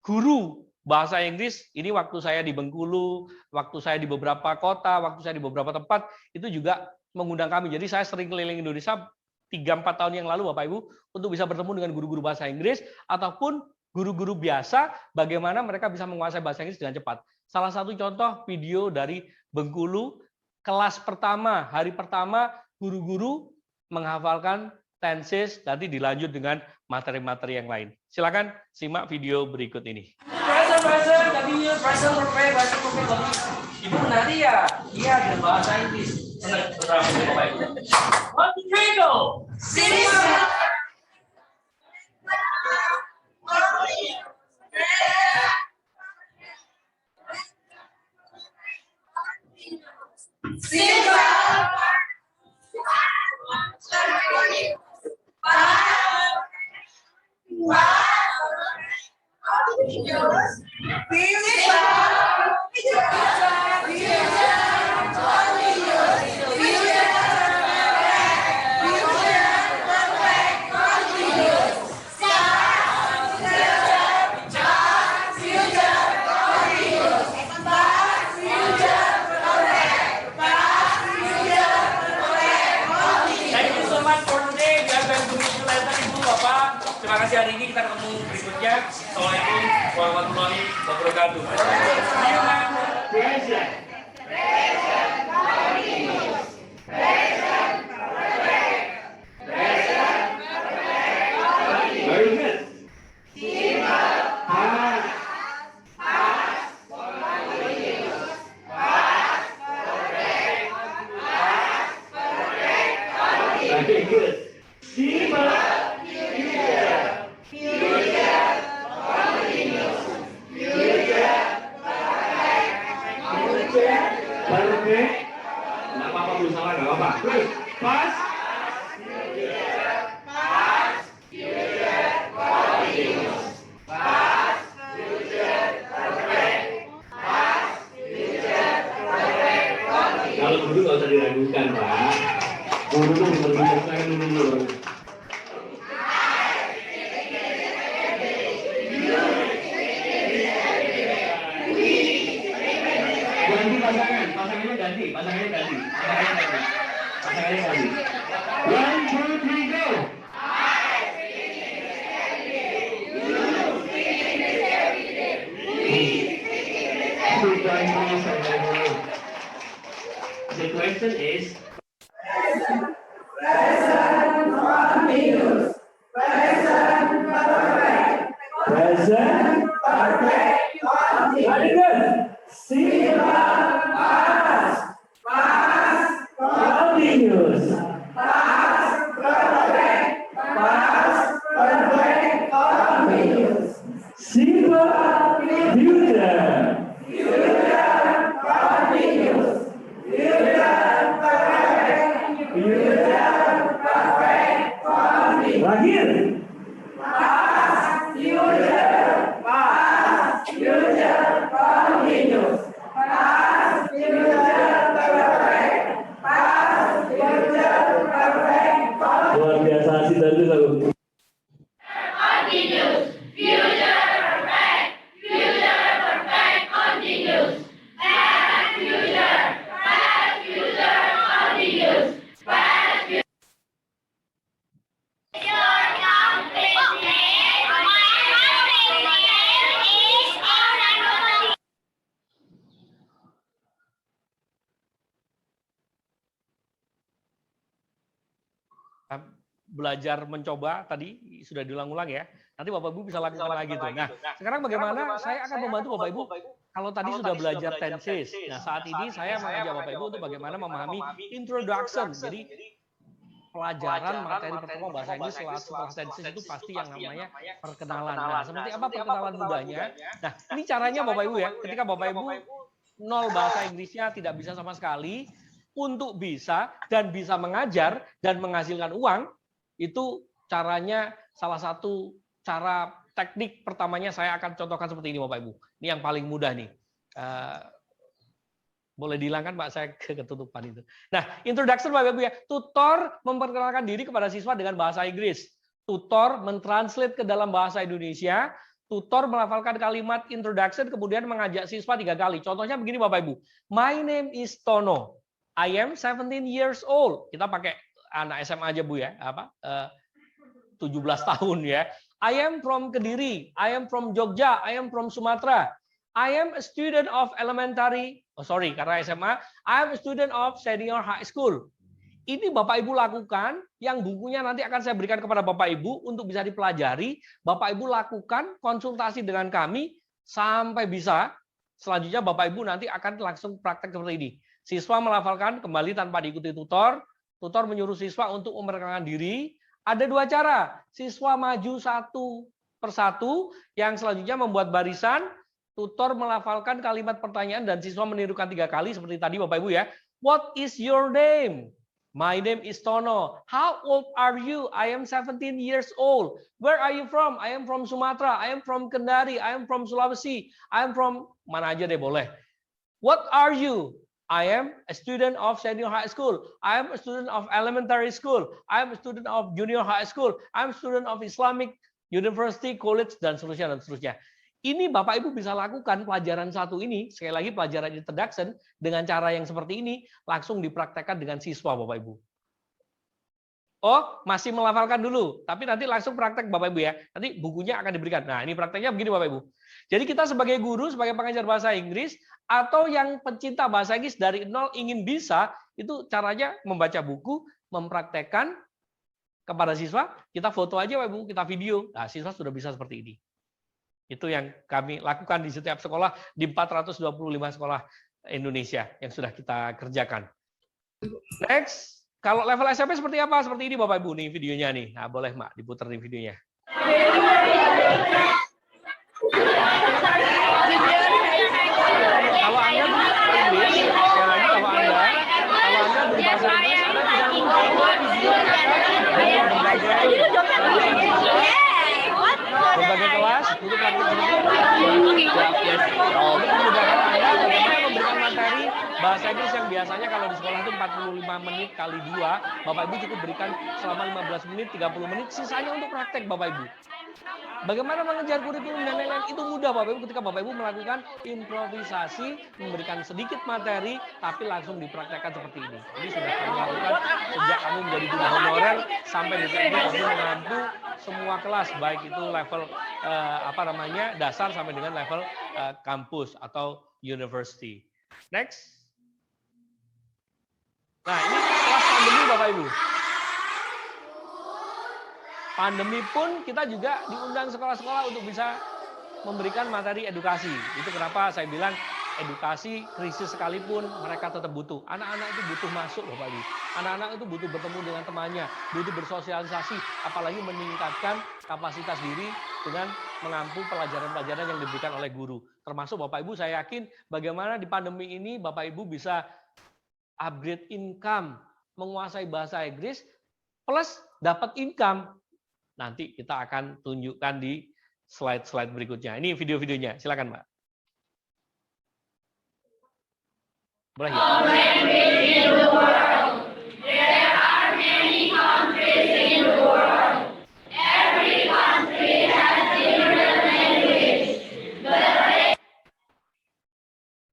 guru bahasa Inggris, ini waktu saya di Bengkulu, waktu saya di beberapa kota, waktu saya di beberapa tempat, itu juga mengundang kami. Jadi saya sering keliling Indonesia 3-4 tahun yang lalu Bapak Ibu untuk bisa bertemu dengan guru-guru bahasa Inggris ataupun guru-guru biasa bagaimana mereka bisa menguasai bahasa Inggris dengan cepat. Salah satu contoh video dari Bengkulu, kelas pertama, hari pertama guru-guru menghafalkan tenses, nanti dilanjut dengan materi-materi yang lain. Silakan simak video berikut ini. Ibu nanti ya, iya dengan bahasa Inggris. One, two, three, go. Terima kasih hari ini, kita ketemu berikutnya. Assalamualaikum warahmatullahi wabarakatuh. Very good. Very good. Nggak apa-apa, berusaha nggak apa-apa. Terus, pas. Kalau guru nggak usah diragukan, Pak. Guru benar-benar dulu. Pasangannya ganti. One, two, three, go. The question is present perfect very good. Continuous. Simple future. Terakhir. Luar biasa sih tadi lagu. Continuous, future perfect, continuous, past future, continuous, past future. Belajar mencoba tadi sudah diulang-ulang ya. Nanti Bapak Ibu bisa lakukan lagi tuh. Nah, sekarang bagaimana saya akan membantu Bapak Ibu kalau tadi sudah belajar tenses. Nah, saat ini saya mengajak Bapak Ibu untuk bagaimana memahami introduction. Jadi pelajaran materi pertama bahasa Inggris setelah tenses itu pasti yang namanya perkenalan. Nah, seperti apa perkenalan mudahnya? Nah, ini caranya Bapak Ibu ya. Ketika Bapak Ibu nol bahasa Inggrisnya tidak bisa sama sekali, untuk bisa dan bisa mengajar dan menghasilkan uang, itu caranya salah satu cara teknik pertamanya saya akan contohkan seperti ini Bapak Ibu. Ini yang paling mudah nih. Boleh dihilangkan Pak, saya ketutupan itu. Nah, introduction Bapak Ibu ya. Tutor memperkenalkan diri kepada siswa dengan bahasa Inggris. Tutor mentranslate ke dalam bahasa Indonesia. Tutor melafalkan kalimat introduction kemudian mengajak siswa 3 kali. Contohnya begini Bapak Ibu. My name is Tono. I am 17 years old. Kita pakai anak SMA aja Bu ya. 17 tahun ya. I am from Kediri. I am from Jogja. I am from Sumatera. I am a student of elementary, karena SMA, I am a student of senior high school. Ini Bapak Ibu lakukan, yang bukunya nanti akan saya berikan kepada Bapak Ibu untuk bisa dipelajari. Bapak Ibu lakukan konsultasi dengan kami sampai bisa. Selanjutnya Bapak Ibu nanti akan langsung praktek seperti ini. Siswa melafalkan kembali tanpa diikuti tutor. Tutor menyuruh siswa untuk memperkenalkan diri. Ada 2 cara. Siswa maju satu persatu, yang selanjutnya membuat barisan. Tutor melafalkan kalimat pertanyaan dan siswa menirukan 3 kali seperti tadi Bapak Ibu ya. What is your name? My name is Tono. How old are you? I am 17 years old. Where are you from? I am from Sumatera. I am from Kendari. I am from Sulawesi. I am from mana aja deh boleh. What are you? I am a student of senior high school. I am a student of elementary school. I am a student of junior high school. I am a student of Islamic University, college, dan seterusnya, dan seterusnya. Ini Bapak Ibu bisa lakukan pelajaran satu ini, sekali lagi pelajaran introduction, dengan cara yang seperti ini, langsung dipraktekkan dengan siswa Bapak Ibu. Oh, masih melafalkan dulu, tapi nanti langsung praktek Bapak Ibu ya. Nanti bukunya akan diberikan. Nah, ini prakteknya begini Bapak Ibu. Jadi kita sebagai guru, sebagai pengajar bahasa Inggris, atau yang pencinta bahasa Inggris dari nol ingin bisa, itu caranya membaca buku, mempraktekkan kepada siswa, kita foto aja Bapak Ibu, kita video. Nah, siswa sudah bisa seperti ini. Itu yang kami lakukan di setiap sekolah, di 425 sekolah Indonesia yang sudah kita kerjakan. Next, kalau level SMP seperti apa? Seperti ini Bapak Ibu nih videonya nih. Nah, boleh Mak diputar nih videonya. Kalau Anda berbahasa Inggris, sekali lagi kalau Anda berbahasa Inggris, Anda tidak membuat video dengan berbagai kelas, untuk praktik seperti itu. Untuk memudahkan Anda bagaimana memberikan materi bahasa Inggris yang biasanya kalau di sekolah itu 45 menit kali 2, Bapak Ibu cukup berikan selama 15 menit, 30 menit, sisanya untuk praktek Bapak Ibu. Bagaimana mengejar kurikulum dan lain-lain itu mudah Bapak Ibu ketika Bapak Ibu melakukan improvisasi, memberikan sedikit materi, tapi langsung dipraktekkan seperti ini. Ini sudah kami lakukan sejak kami menjadi guru honorer sampai di sini kami mengampu semua kelas, baik itu level dasar sampai dengan level kampus atau university. Next. Nah, ini kelas pandemi Bapak Ibu. Pandemi pun kita juga diundang sekolah-sekolah untuk bisa memberikan materi edukasi. Itu kenapa saya bilang edukasi krisis sekalipun mereka tetap butuh. Anak-anak itu butuh masuk Bapak Ibu. Anak-anak itu butuh bertemu dengan temannya, butuh bersosialisasi, apalagi meningkatkan kapasitas diri dengan mengampu pelajaran-pelajaran yang diberikan oleh guru. Termasuk Bapak Ibu saya yakin bagaimana di pandemi ini Bapak Ibu bisa upgrade income, menguasai bahasa Inggris plus dapat income. Nanti kita akan tunjukkan di slide-slide berikutnya. Ini video-videonya. Silakan, Mbak. Boleh ya?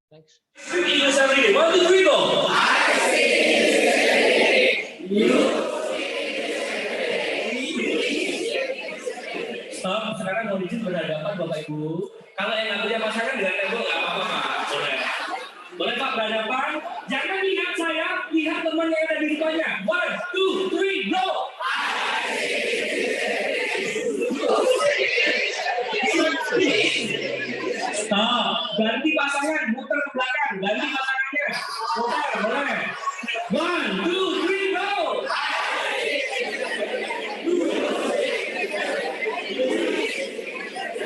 Next. Stop, sekarang kondisi berhadapan Bapak Ibu. Kalau yang nggak punya pasangan dengan tembok nggak apa-apa Pak. Boleh. Boleh Pak berhadapan. Jangan lihat saya, lihat teman yang ada di depannya. 1, 2, 3, go! Stop, ganti pasangan, muter ke belakang. Ganti pasangannya. Muter, boleh. 1, 2, 3, go!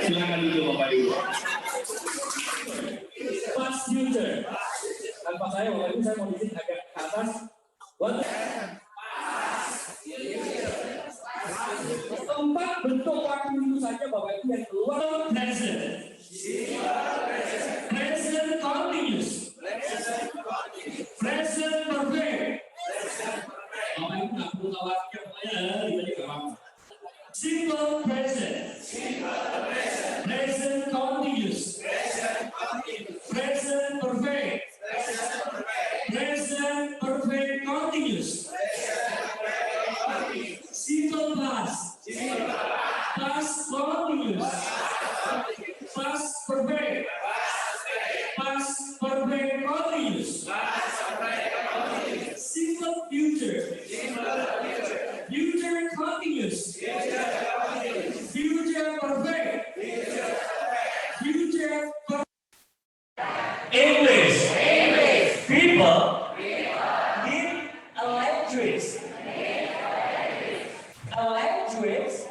Silakan dulu Bapak Ibu. Pas future. Tanpa saya Bapak Ibu saya mau izin agak ke atas. yang keluar. Present. Present continuous. Present perfect. Bapak Ibu nggak perlu khawatir, simple present. Present continuous. Present perfect. Present perfect continuous. Simple past. Past continuous. Past perfect. Past perfect continuous. Simple future. Future continuous. Future perfect. Future perfect. English. People need electrics. Electrics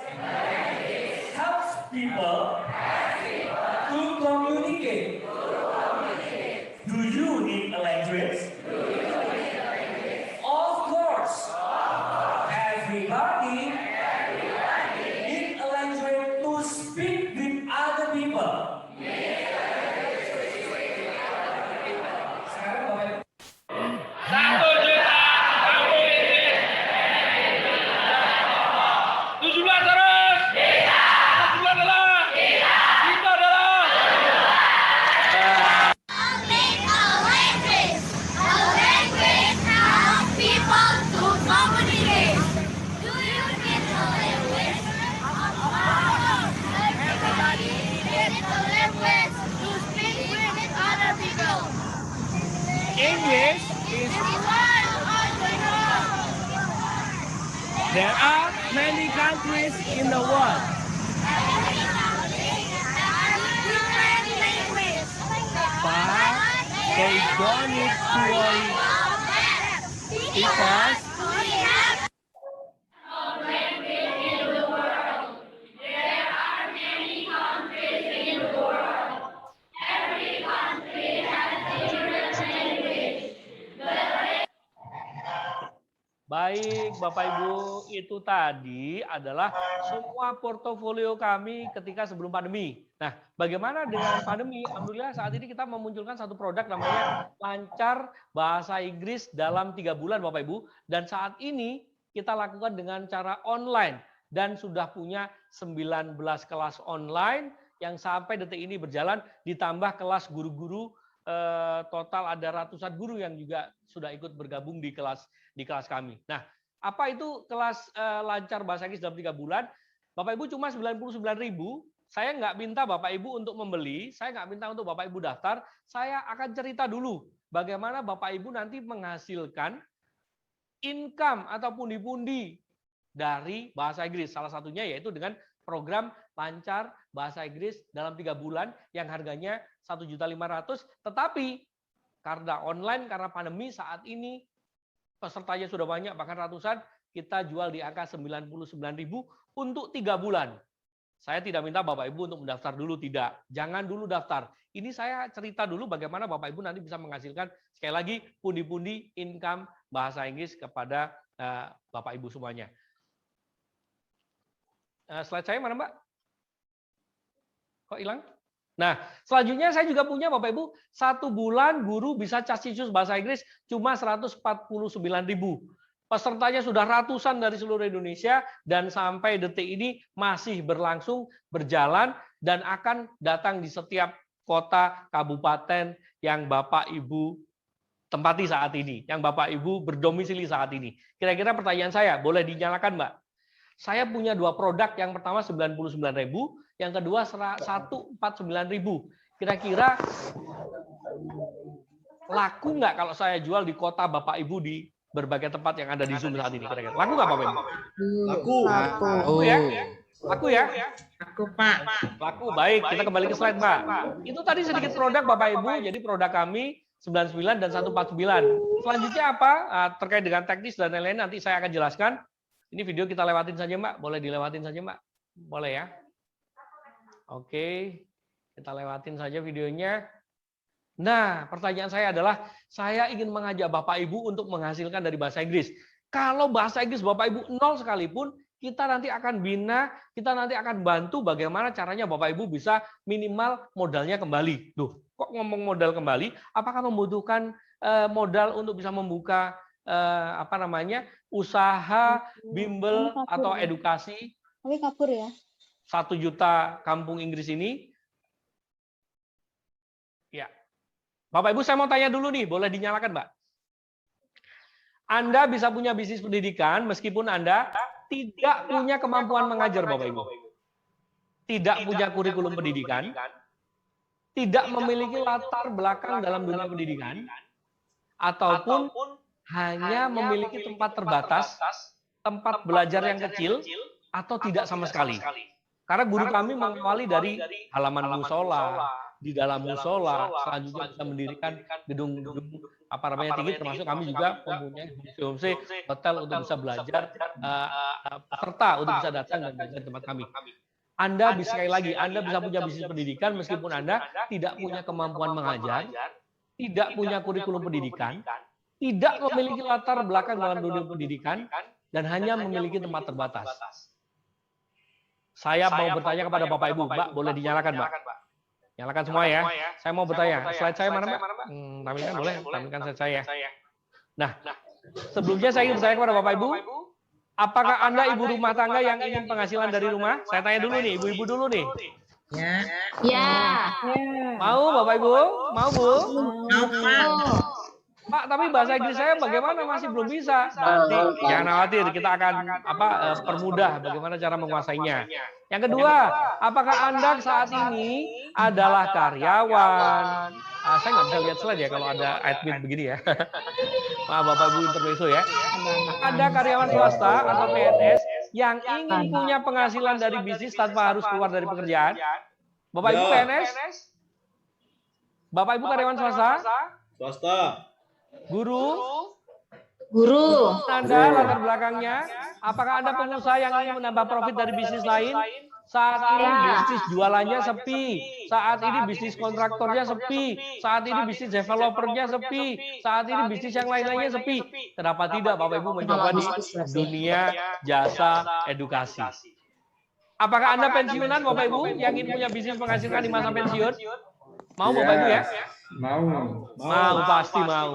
helps people to communicate. Do you need electrics? Of course. Everybody need electric to speak with other people. Sekarang Bapak Ibu. 1 juta kampung ini. 17 terus. 19 adalah. Kita adalah. English is there are many countries in the world. But they don't need to worry because baik, Bapak Ibu, itu tadi adalah semua portofolio kami ketika sebelum pandemi. Nah, bagaimana dengan pandemi? Alhamdulillah saat ini kita memunculkan satu produk namanya Lancar Bahasa Inggris dalam 3 bulan, Bapak Ibu. Dan saat ini kita lakukan dengan cara online dan sudah punya 19 kelas online yang sampai detik ini berjalan, ditambah kelas guru-guru, total ada ratusan guru yang juga sudah ikut bergabung di kelas kami. Nah, apa itu kelas Lancar Bahasa Inggris dalam 3 bulan? Bapak Ibu cuma 99.000. Saya nggak minta Bapak Ibu untuk membeli, saya nggak minta untuk Bapak Ibu daftar. Saya akan cerita dulu bagaimana Bapak Ibu nanti menghasilkan income atau pundi-pundi dari bahasa Inggris. Salah satunya yaitu dengan program Lancar Bahasa Inggris dalam 3 bulan yang harganya 1.500.000, tetapi karena online, karena pandemi saat ini pesertanya sudah banyak, bahkan ratusan, kita jual di angka 99.000 untuk 3 bulan. Saya tidak minta Bapak Ibu untuk mendaftar dulu, tidak. Jangan dulu daftar. Ini saya cerita dulu bagaimana Bapak Ibu nanti bisa menghasilkan, sekali lagi, pundi-pundi income bahasa Inggris kepada Bapak Ibu semuanya. Slide saya mana, Mbak? Kok hilang? Nah, selanjutnya saya juga punya Bapak Ibu, 1 bulan guru bisa Castisus bahasa Inggris cuma 149.000. Pesertanya sudah ratusan dari seluruh Indonesia dan sampai detik ini masih berlangsung, berjalan, dan akan datang di setiap kota, kabupaten yang Bapak Ibu tempati saat ini, yang Bapak Ibu berdomisili saat ini. Kira-kira pertanyaan saya, boleh dinyalakan, Mbak? Saya punya 2 produk, yang pertama 99.000, yang kedua 149.000. Kira-kira laku nggak kalau saya jual di kota Bapak Ibu di berbagai tempat yang ada di Zoom saat ini? Kira-kira laku nggak Bapak Ibu? Laku. Laku ya? Laku ya? Laku, Pak. Laku, baik. Kita kembali ke slide, Pak. Itu tadi sedikit produk Bapak Ibu, jadi produk kami 99 dan 149. Selanjutnya apa? Terkait dengan teknis dan lain-lain nanti saya akan jelaskan. Ini video kita lewatin saja, Mbak. Boleh dilewatin saja, Mbak? Boleh ya? Oke, kita lewatin saja videonya. Nah, pertanyaan saya adalah, saya ingin mengajak Bapak Ibu untuk menghasilkan dari bahasa Inggris. Kalau bahasa Inggris Bapak Ibu 0 sekalipun, kita nanti akan bina, kita nanti akan bantu bagaimana caranya Bapak Ibu bisa minimal modalnya kembali. Duh, kok ngomong modal kembali? Apakah membutuhkan modal untuk bisa membuka usaha bimbel atau edukasi? Tapi kapur ya. 1 juta kampung Inggris ini? Ya. Bapak Ibu saya mau tanya dulu nih, boleh dinyalakan Mbak? Anda bisa punya bisnis pendidikan meskipun Anda tidak punya kemampuan mengajar, Bapak Ibu. Tidak punya kurikulum pendidikan, tidak memiliki latar belakang dalam dunia pendidikan, ataupun hanya memiliki tempat terbatas, tempat belajar yang kecil, atau tidak sama sekali. Karena guru kami mengawali dari halaman musola, di dalam musola, selanjutnya bisa mendirikan gedung-gedung tinggi, termasuk kami juga mempunyai homestay, hotel untuk bisa belajar, peserta untuk bisa datang dan belajar di tempat kami. Anda bisa sekali lagi, Anda bisa punya bisnis pendidikan meskipun Anda tidak punya kemampuan mengajar, tidak punya kurikulum pendidikan, tidak memiliki latar belakang dalam dunia pendidikan, dan hanya memiliki tempat terbatas. Saya mau bertanya kepada Bapak Ibu, Mbak, boleh dinyalakan, Mbak? Nyalakan semua ya. Saya mau bertanya, slide saya mana, Mbak? Tampilkan boleh, tampilkan slide saya. Nah, sebelumnya saya ingin bertanya kepada Bapak Ibu, apakah Anda ibu rumah tangga yang ingin penghasilan dari rumah? Saya tanya dulu nih, ibu-ibu dulu nih. Ya. Mau Bapak Ibu? Mau Bu? Mau. Pak, tapi bahasa Inggris saya bagaimana masih belum bisa. Nanti jangan khawatir, kita akan permudah bagaimana cara menguasainya. Yang kedua, apakah Anda saat ini adalah karyawan? Saya nggak bisa lihat slide ya kalau ada admin begini ya. Maaf Bapak Ibu intermezzo ya. Ada karyawan swasta atau PNS yang ingin punya penghasilan dari bisnis tanpa harus keluar dari pekerjaan? Bapak Ibu PNS? Bapak Ibu karyawan swasta? Swasta. Guru? Guru. Anda latar belakangnya? Apakah Anda pengusaha yang ingin menambah profit dari bisnis lain? Saat ini bisnis jualannya sepi, saat ini bisnis kontraktornya sepi, saat ini bisnis developernya sepi, saat ini bisnis yang lain-lainnya sepi. Kenapa tidak Bapak Ibu mencoba di dunia jasa edukasi? Apakah Anda pensiunan Bapak Ibu yang ingin punya bisnis penghasilan di masa pensiun? Mau Bapak Ibu ya? Mau, pasti mau.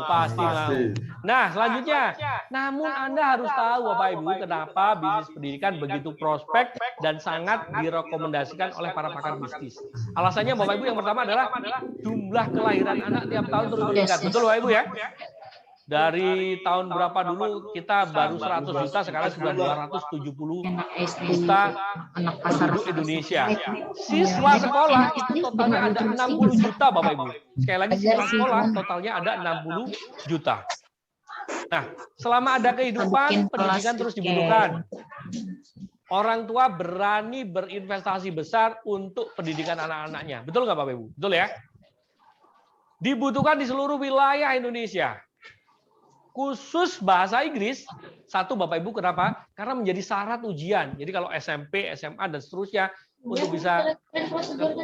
Nah, selanjutnya, namun Anda harus tahu Bapak Ibu kenapa bisnis pendidikan begitu prospek dan sangat direkomendasikan oleh para pakar bisnis. Alasannya Bapak Ibu yang pertama adalah jumlah kelahiran anak tiap tahun terus meningkat. Betul Bapak Ibu ya? Dari tahun berapa dulu kita baru 100 juta, sekarang sudah 270 juta penduduk Indonesia. Siswa sekolah itu totalnya ada 60 juta Bapak Ibu. Sekali lagi siswa sekolah totalnya ada 60 juta. Nah, selama ada kehidupan, pendidikan terus dibutuhkan. Orang tua berani berinvestasi besar untuk pendidikan anak-anaknya. Betul nggak Bapak Ibu? Betul ya? Dibutuhkan di seluruh wilayah Indonesia. Khusus bahasa Inggris, satu Bapak Ibu kenapa? Karena menjadi syarat ujian. Jadi kalau SMP, SMA, dan seterusnya, untuk bisa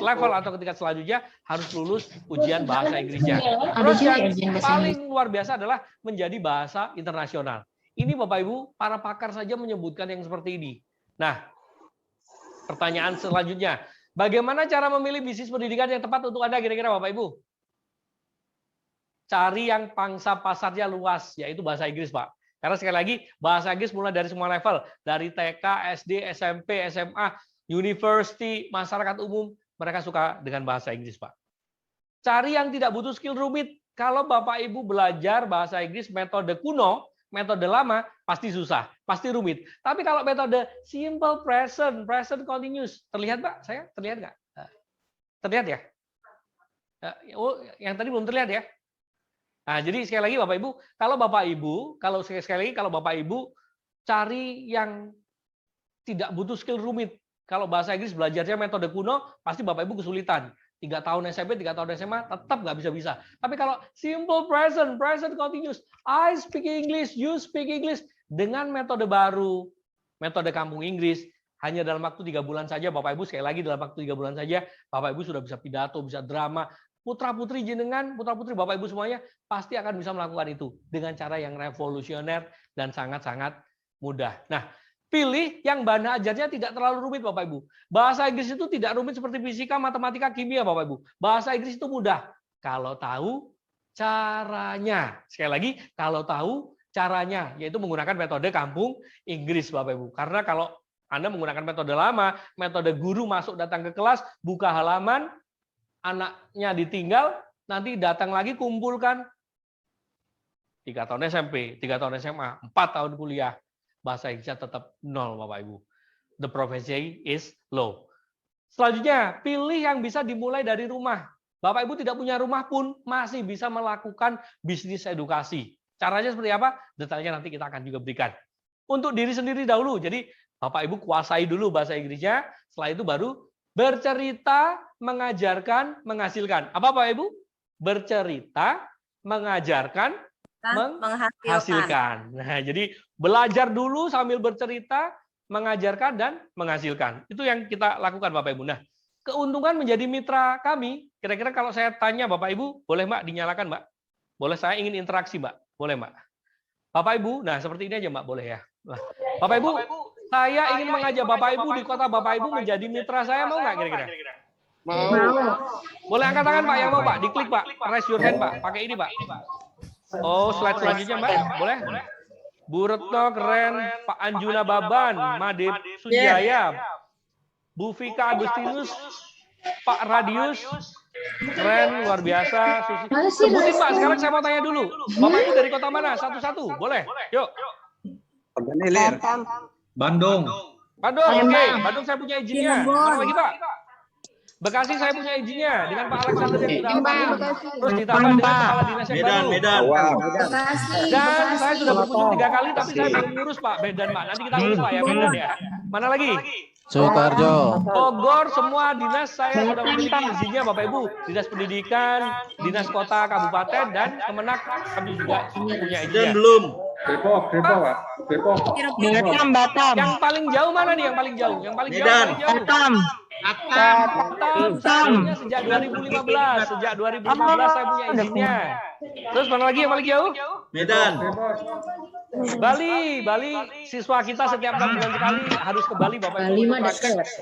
level atau ke tingkat selanjutnya, harus lulus ujian bahasa Inggrisnya. Terus yang paling luar biasa adalah menjadi bahasa internasional. Ini Bapak Ibu, para pakar saja menyebutkan yang seperti ini. Nah, pertanyaan selanjutnya, bagaimana cara memilih bisnis pendidikan yang tepat untuk Anda kira-kira Bapak Ibu? Cari yang pangsa pasarnya luas, yaitu bahasa Inggris, Pak. Karena sekali lagi, bahasa Inggris mulai dari semua level. Dari TK, SD, SMP, SMA, university, masyarakat umum, mereka suka dengan bahasa Inggris, Pak. Cari yang tidak butuh skill rumit. Kalau Bapak Ibu belajar bahasa Inggris metode kuno, metode lama, pasti susah, pasti rumit. Tapi kalau metode simple present, present continuous, terlihat Pak? Saya terlihat nggak? Terlihat ya? Oh, yang tadi belum terlihat ya? Nah, jadi sekali lagi Bapak Ibu, kalau Bapak Ibu cari yang tidak butuh skill rumit. Kalau bahasa Inggris belajarnya metode kuno, pasti Bapak Ibu kesulitan. 3 tahun SMP, 3 tahun SMA, tetap nggak bisa-bisa. Tapi kalau simple present, present continuous, I speak English, you speak English, dengan metode baru, metode kampung Inggris, hanya dalam waktu 3 bulan saja, Bapak Ibu, sekali lagi dalam waktu 3 bulan saja, Bapak Ibu sudah bisa pidato, bisa drama, putra-putri jenengan, putra-putri Bapak Ibu semuanya pasti akan bisa melakukan itu dengan cara yang revolusioner dan sangat-sangat mudah. Nah, Pilih yang bahan ajarnya tidak terlalu rumit, Bapak Ibu. Bahasa Inggris itu tidak rumit seperti fisika, matematika, kimia, Bapak Ibu. Bahasa Inggris itu mudah kalau tahu caranya. Sekali lagi, kalau tahu caranya, yaitu menggunakan metode kampung Inggris, Bapak Ibu. Karena kalau Anda menggunakan metode lama, metode guru masuk datang ke kelas, buka halaman, anaknya ditinggal, nanti datang lagi kumpulkan 3 tahun SMP, 3 tahun SMA, 4 tahun kuliah. Bahasa Inggrisnya tetap 0, Bapak Ibu. The proficiency is low. Selanjutnya, pilih yang bisa dimulai dari rumah. Bapak Ibu tidak punya rumah pun masih bisa melakukan bisnis edukasi. Caranya seperti apa? Detailnya nanti kita akan juga berikan. Untuk diri sendiri dahulu. Jadi Bapak Ibu kuasai dulu bahasa Inggrisnya. Setelah itu baru bercerita, mengajarkan, menghasilkan. Apa Bapak Ibu? Bercerita, mengajarkan, menghasilkan. Nah, jadi belajar dulu sambil bercerita, mengajarkan, dan menghasilkan. Itu yang kita lakukan Bapak Ibu. Nah, keuntungan menjadi mitra kami, kira-kira kalau saya tanya Bapak Ibu, boleh Mbak dinyalakan Mbak? Boleh, saya ingin interaksi Mbak? Boleh Mbak? Bapak Ibu, nah seperti ini aja Mbak, boleh ya? Nah, Bapak Ibu, saya ingin mengajak Bapak Ibu di kota Bapak Ibu menjadi mitra saya, mau nggak kira-kira? Mau. Boleh angkat tangan Pak yang mau Pak, diklik Pak, raise your hand Pak, pakai ini Pak. Oh, slide selanjutnya Mbak, boleh? Bu Retno keren, Pak Anjuna Baban, Made Sujaya, Bu Vika Agustinus, Pak Radius, keren, luar biasa. Sebutin Pak, sekarang saya mau tanya dulu. Bapak Ibu dari kota mana? Satu-satu, boleh? Yuk. Bandung. Bandung, oke. Bandung saya punya izinnya. Mana lagi Pak? Bekasi saya punya izinnya dengan Pak Alexander yang sudah almarhum. Terus ditambah dengan Kepala Dinas yang baru. Medan. Dan saya sudah berkunjung 3 kali, tapi saya belum ngurus Pak Medan Pak. Nanti kita urus Pak ya Medan ya. Mana lagi? Sukarjo. Bogor semua dinas saya sudah memiliki izinnya Bapak Ibu. Dinas Pendidikan, Dinas Kota, Kabupaten, dan Kemenak kami juga punya izinnya. Dan belum. Depok Pak. Depok. Batam. Yang paling jauh mana nih yang paling jauh? Yang paling jauh. Batam. Saya sejak 2015. Sejak 2015 saya punya izinnya. Terus mana lagi yang paling jauh? Medan. Bali siswa kita setiap 6 bulan sekali harus ke Bali Bapak Ibu.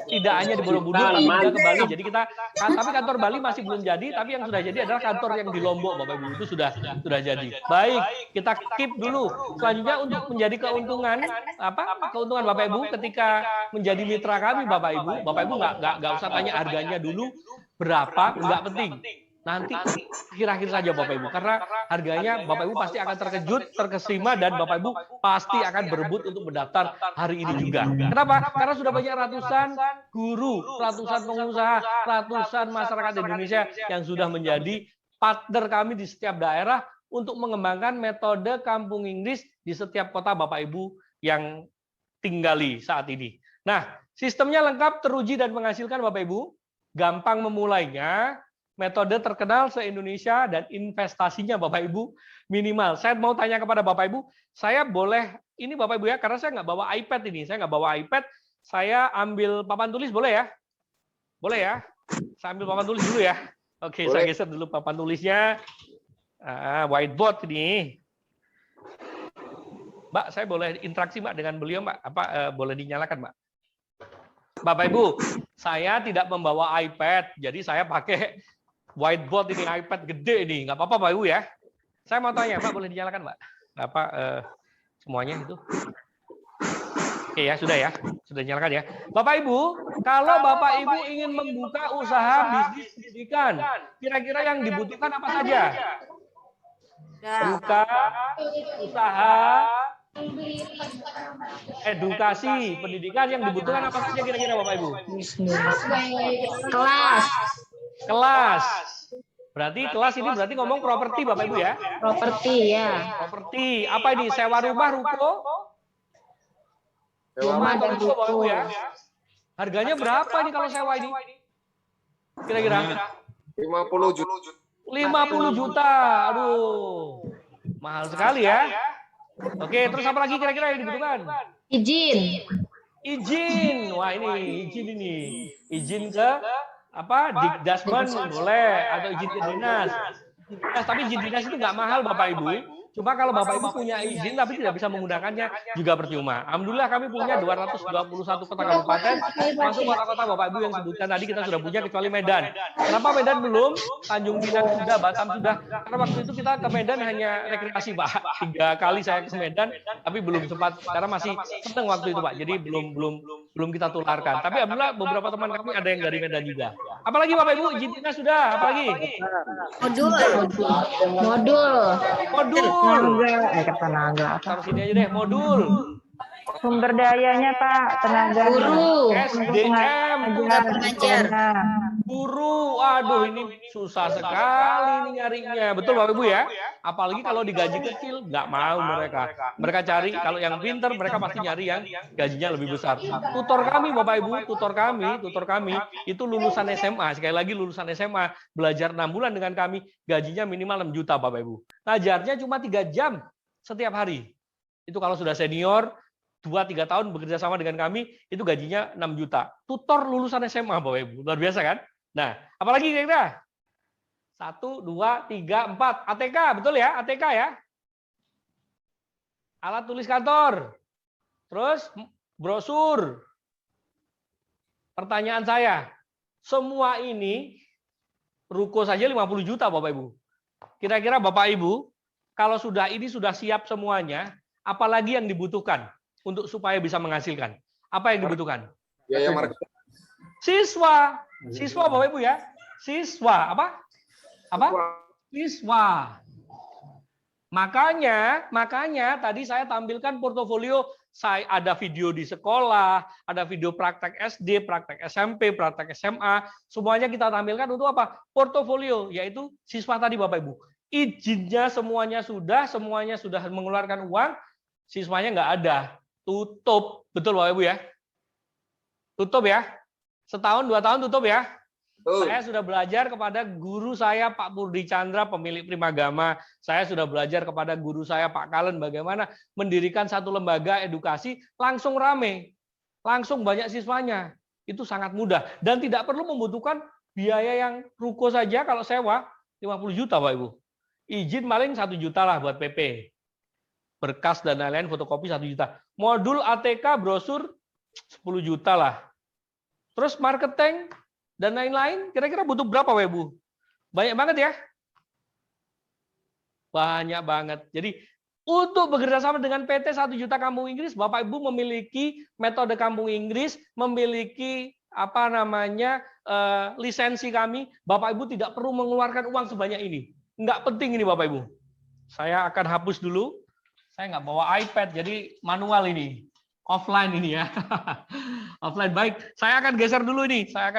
Tidak hanya di Borobudur tapi juga ke Bali. Jadi kita tapi kantor Bali masih belum jadi, tapi yang sudah jadi adalah kantor yang di Lombok Bapak Ibu. Itu sudah jadi. Baik, kita keep dulu. Selanjutnya untuk menjadi keuntungan keuntungan Bapak Ibu ketika menjadi mitra kami Bapak Ibu nggak usah tanya harganya dulu berapa, nggak penting. Nanti akhir-akhir saja Bapak Ibu, karena harganya Bapak Ibu pasti akan terkejut, terkesima, dan Bapak Ibu pasti akan berebut untuk mendaftar hari ini juga. Kenapa? Karena sudah banyak ratusan guru, ratusan pengusaha, ratusan masyarakat Indonesia yang sudah menjadi partner kami di setiap daerah untuk mengembangkan metode kampung Inggris di setiap kota Bapak Ibu yang tinggali saat ini. Nah, sistemnya lengkap, teruji, dan menghasilkan Bapak Ibu. Gampang memulainya. Metode terkenal se-Indonesia dan investasinya Bapak Ibu minimal. Saya mau tanya kepada Bapak Ibu, saya boleh, ini Bapak Ibu ya, karena saya nggak bawa iPad ini, saya saya ambil papan tulis boleh ya? Boleh ya? Saya ambil papan tulis dulu ya. Oke, saya geser dulu papan tulisnya. Whiteboard ini. Mbak, saya boleh interaksi Mbak dengan beliau Mbak? Boleh dinyalakan Mbak? Bapak Ibu, saya tidak membawa iPad, jadi saya pakai whiteboard ini, iPad gede ini, nggak apa-apa Bapak Ibu ya. Saya mau tanya, Mbak boleh dinyalakan Mbak? Semuanya itu? Oke ya, sudah dinyalakan ya. Bapak Ibu, kalau Bapak Ibu ingin membuka usaha bisnis pendidikan, kira-kira yang dibutuhkan apa saja? Buka usaha edukasi pendidikan, yang dibutuhkan apa saja kira-kira Bapak Ibu? Kelas. Berarti kelas ini berarti ngomong properti Bapak Ibu ya? Properti ya. Properti. Apa ini? Sewa rumah, ruko? Rumah dan ruko Bapak Ibu ya. Harganya berapa ini kalau sewa ini? Kira-kira? 50 juta. 50 juta. Aduh. Mahal sekali ya. Oke, terus apa lagi kira-kira yang dibutuhkan? Izin. Wah, ini izin ini. Izin ke Dikdasmen boleh, atau izin ke dinas. Tapi izin dinas itu nggak mahal Bapak Ibu. Cuma kalau Bapak Ibu punya izin tapi tidak bisa menggunakannya juga percuma. Alhamdulillah kami punya 221 kota kabupaten, masuk kota-kota Bapak Ibu yang sebutkan tadi kita sudah punya kecuali Medan. Kenapa Medan belum? Tanjung Pinang sudah, Batam sudah. Karena waktu itu kita ke Medan hanya rekreasi Pak. 3 kali saya ke Medan, tapi belum sempat karena masih seneng waktu itu Pak. Jadi belum kita tularkan. Tapi alhamdulillah beberapa teman kami ada yang dari Medan juga. Apalagi Bapak Ibu, izinnya sudah. Apalagi? Modul. Tenaga. Taruh sini aja deh, modul. Sumber dayanya Pak, tenaga. Guru. SDM. Guru. Aduh ini susah sekali nih nyarinya. Betul Bapak Ibu ya? Apalagi kalau digaji kecil, nggak mau mereka. Mereka cari, kalau yang pinter mereka pasti nyari yang gajinya lebih besar. Tutor kami Bapak Ibu, tutor kami itu lulusan SMA. Sekali lagi lulusan SMA, belajar 6 bulan dengan kami, gajinya minimal 6 juta Bapak Ibu. Ngajarnya cuma 3 jam setiap hari. Itu kalau sudah senior, 2-3 tahun bekerja sama dengan kami, itu gajinya 6 juta. Tutor lulusan SMA Bapak Ibu, luar biasa kan? Nah, apalagi kira-kira? 1, 2, 3, 4. ATK, betul ya? ATK ya? Alat tulis kantor. Terus brosur. Pertanyaan saya, semua ini ruko saja 50 juta Bapak Ibu. Kira-kira Bapak Ibu, kalau ini sudah siap semuanya, apalagi yang dibutuhkan untuk supaya bisa menghasilkan? Apa yang dibutuhkan? Biaya marketing. Siswa Bapak Ibu ya. Siswa apa? Siswa. Makanya tadi saya tampilkan portofolio. Saya ada video di sekolah, ada video praktek SD, praktek SMP, praktek SMA. Semuanya kita tampilkan untuk apa? Portofolio, yaitu siswa tadi Bapak Ibu. Izinnya semuanya sudah mengeluarkan uang, siswanya nggak ada. Tutup. Betul Bapak Ibu ya? Tutup ya? Setahun, 2 tahun tutup ya? Saya sudah belajar kepada guru saya Pak Purdi Chandra, pemilik Primagama. Saya sudah belajar kepada guru saya Pak Kalen bagaimana mendirikan satu lembaga edukasi langsung rame. Langsung banyak siswanya. Itu sangat mudah. Dan tidak perlu membutuhkan biaya yang ruko saja kalau sewa 50 juta Pak Ibu. Izin paling 1 juta lah buat PP. Berkas dan lain-lain, fotokopi 1 juta. Modul ATK, brosur 10 juta lah. Terus marketing dan lain-lain, kira-kira butuh berapa Bapak Ibu? Banyak banget ya? Banyak banget. Jadi untuk bekerja sama dengan PT 1 Juta Kampung Inggris, Bapak Ibu memiliki metode Kampung Inggris, memiliki lisensi kami. Bapak Ibu tidak perlu mengeluarkan uang sebanyak ini. Nggak penting ini Bapak Ibu. Saya akan hapus dulu. Saya nggak bawa iPad, jadi manual ini. Offline ini ya. Offline, baik. Saya akan geser dulu ini. Saya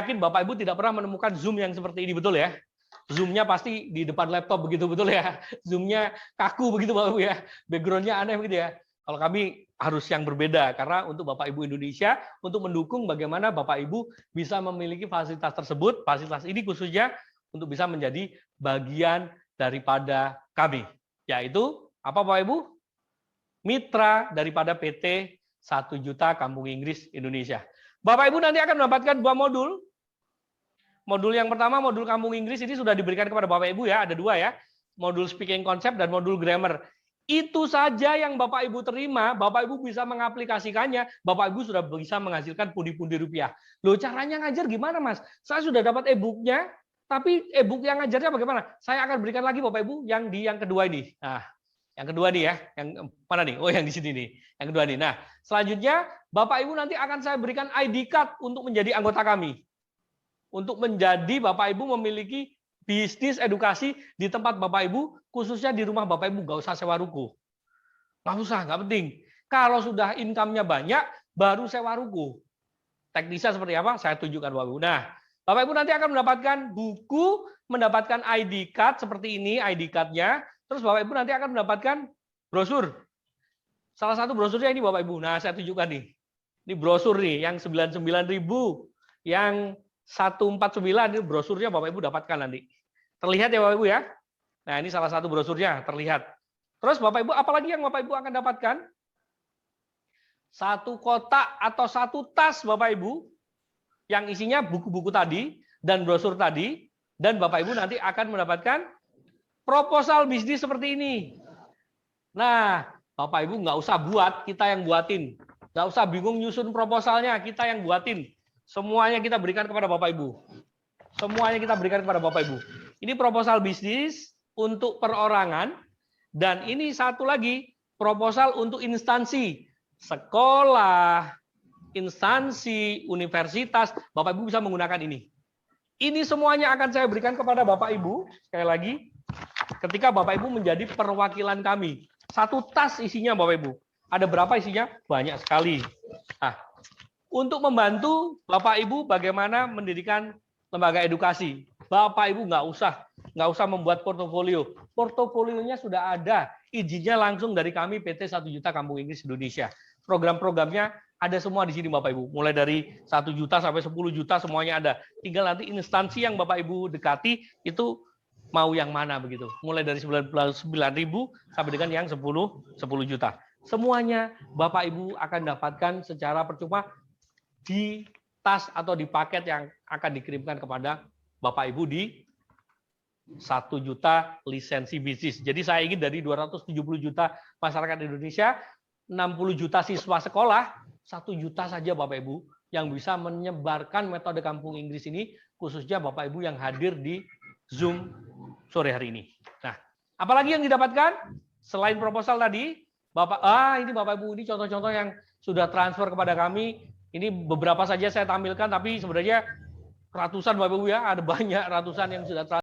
yakin Bapak Ibu tidak pernah menemukan Zoom yang seperti ini, betul ya? Zoom-nya pasti di depan laptop begitu, betul ya? Zoom-nya kaku begitu Bapak Ibu ya? Background-nya aneh begitu ya? Kalau kami harus yang berbeda, karena untuk Bapak Ibu Indonesia, untuk mendukung bagaimana Bapak Ibu bisa memiliki fasilitas tersebut, fasilitas ini khususnya untuk bisa menjadi bagian daripada kami. Yaitu, apa Bapak Ibu? Mitra daripada PT 1 Juta Kampung Inggris Indonesia. Bapak Ibu nanti akan mendapatkan 2 modul. Modul yang pertama, modul Kampung Inggris ini sudah diberikan kepada Bapak Ibu ya, ada 2 ya. Modul speaking concept dan modul grammar. Itu saja yang Bapak Ibu terima, Bapak Ibu bisa mengaplikasikannya, Bapak Ibu sudah bisa menghasilkan pundi-pundi rupiah. Loh caranya ngajar gimana Mas? Saya sudah dapat e-booknya, tapi e-book yang ngajarnya bagaimana? Saya akan berikan lagi Bapak Ibu yang kedua ini. Nah, yang kedua nih ya, yang mana nih? Oh, yang di sini nih. Yang kedua nih. Nah, selanjutnya Bapak Ibu nanti akan saya berikan ID card untuk menjadi anggota kami. Untuk menjadi Bapak Ibu memiliki bisnis edukasi di tempat Bapak Ibu, khususnya di rumah Bapak Ibu, nggak usah sewa ruko. Nggak usah, nggak penting. Kalau sudah income-nya banyak, baru sewa ruko. Teknisnya seperti apa? Saya tunjukkan Bapak Ibu. Nah, Bapak Ibu nanti akan mendapatkan buku, mendapatkan ID card seperti ini, ID card-nya. Terus Bapak Ibu nanti akan mendapatkan brosur. Salah satu brosurnya ini Bapak Ibu. Nah, saya tunjukkan nih. Ini brosur nih, yang 99.000, yang 149 ini brosurnya Bapak Ibu dapatkan nanti. Terlihat ya Bapak Ibu ya? Nah, ini salah satu brosurnya, terlihat. Terus Bapak Ibu, apalagi yang Bapak Ibu akan dapatkan? 1 kotak atau 1 tas Bapak Ibu, yang isinya buku-buku tadi dan brosur tadi, Dan Bapak Ibu nanti akan mendapatkan proposal bisnis seperti ini. Nah, Bapak Ibu nggak usah buat, kita yang buatin. Nggak usah bingung nyusun proposalnya, kita yang buatin. Semuanya kita berikan kepada Bapak Ibu. Semuanya kita berikan kepada Bapak Ibu. Ini proposal bisnis untuk perorangan, dan ini satu lagi, proposal untuk instansi, sekolah, instansi, universitas. Bapak Ibu bisa menggunakan ini. Ini semuanya akan saya berikan kepada Bapak Ibu, sekali lagi, ketika Bapak Ibu menjadi perwakilan kami. Satu tas isinya Bapak Ibu. Ada berapa isinya? Banyak sekali. Nah, untuk membantu Bapak Ibu bagaimana mendirikan lembaga edukasi. Bapak Ibu nggak usah membuat portofolio. Portofolionya sudah ada. Izinnya langsung dari kami PT 1 Juta Kampung Inggris Indonesia. Program-programnya ada semua di sini Bapak Ibu. Mulai dari 1 juta sampai 10 juta semuanya ada. Tinggal nanti instansi yang Bapak Ibu dekati itu mau yang mana begitu. Mulai dari 9.000 sampai dengan yang 10 juta. Semuanya Bapak Ibu akan dapatkan secara percuma di tas atau di paket yang akan dikirimkan kepada Bapak Ibu di 1 juta lisensi bisnis. Jadi saya ingin dari 270 juta masyarakat Indonesia, 60 juta siswa sekolah, 1 juta saja Bapak Ibu yang bisa menyebarkan metode kampung Inggris ini, khususnya Bapak Ibu yang hadir di Zoom sore hari ini. Nah, apalagi yang didapatkan selain proposal tadi, ini Bapak Ibu, ini contoh-contoh yang sudah transfer kepada kami. Ini beberapa saja saya tampilkan, tapi sebenarnya ratusan Bapak Ibu ya, ada banyak ratusan yang sudah transfer.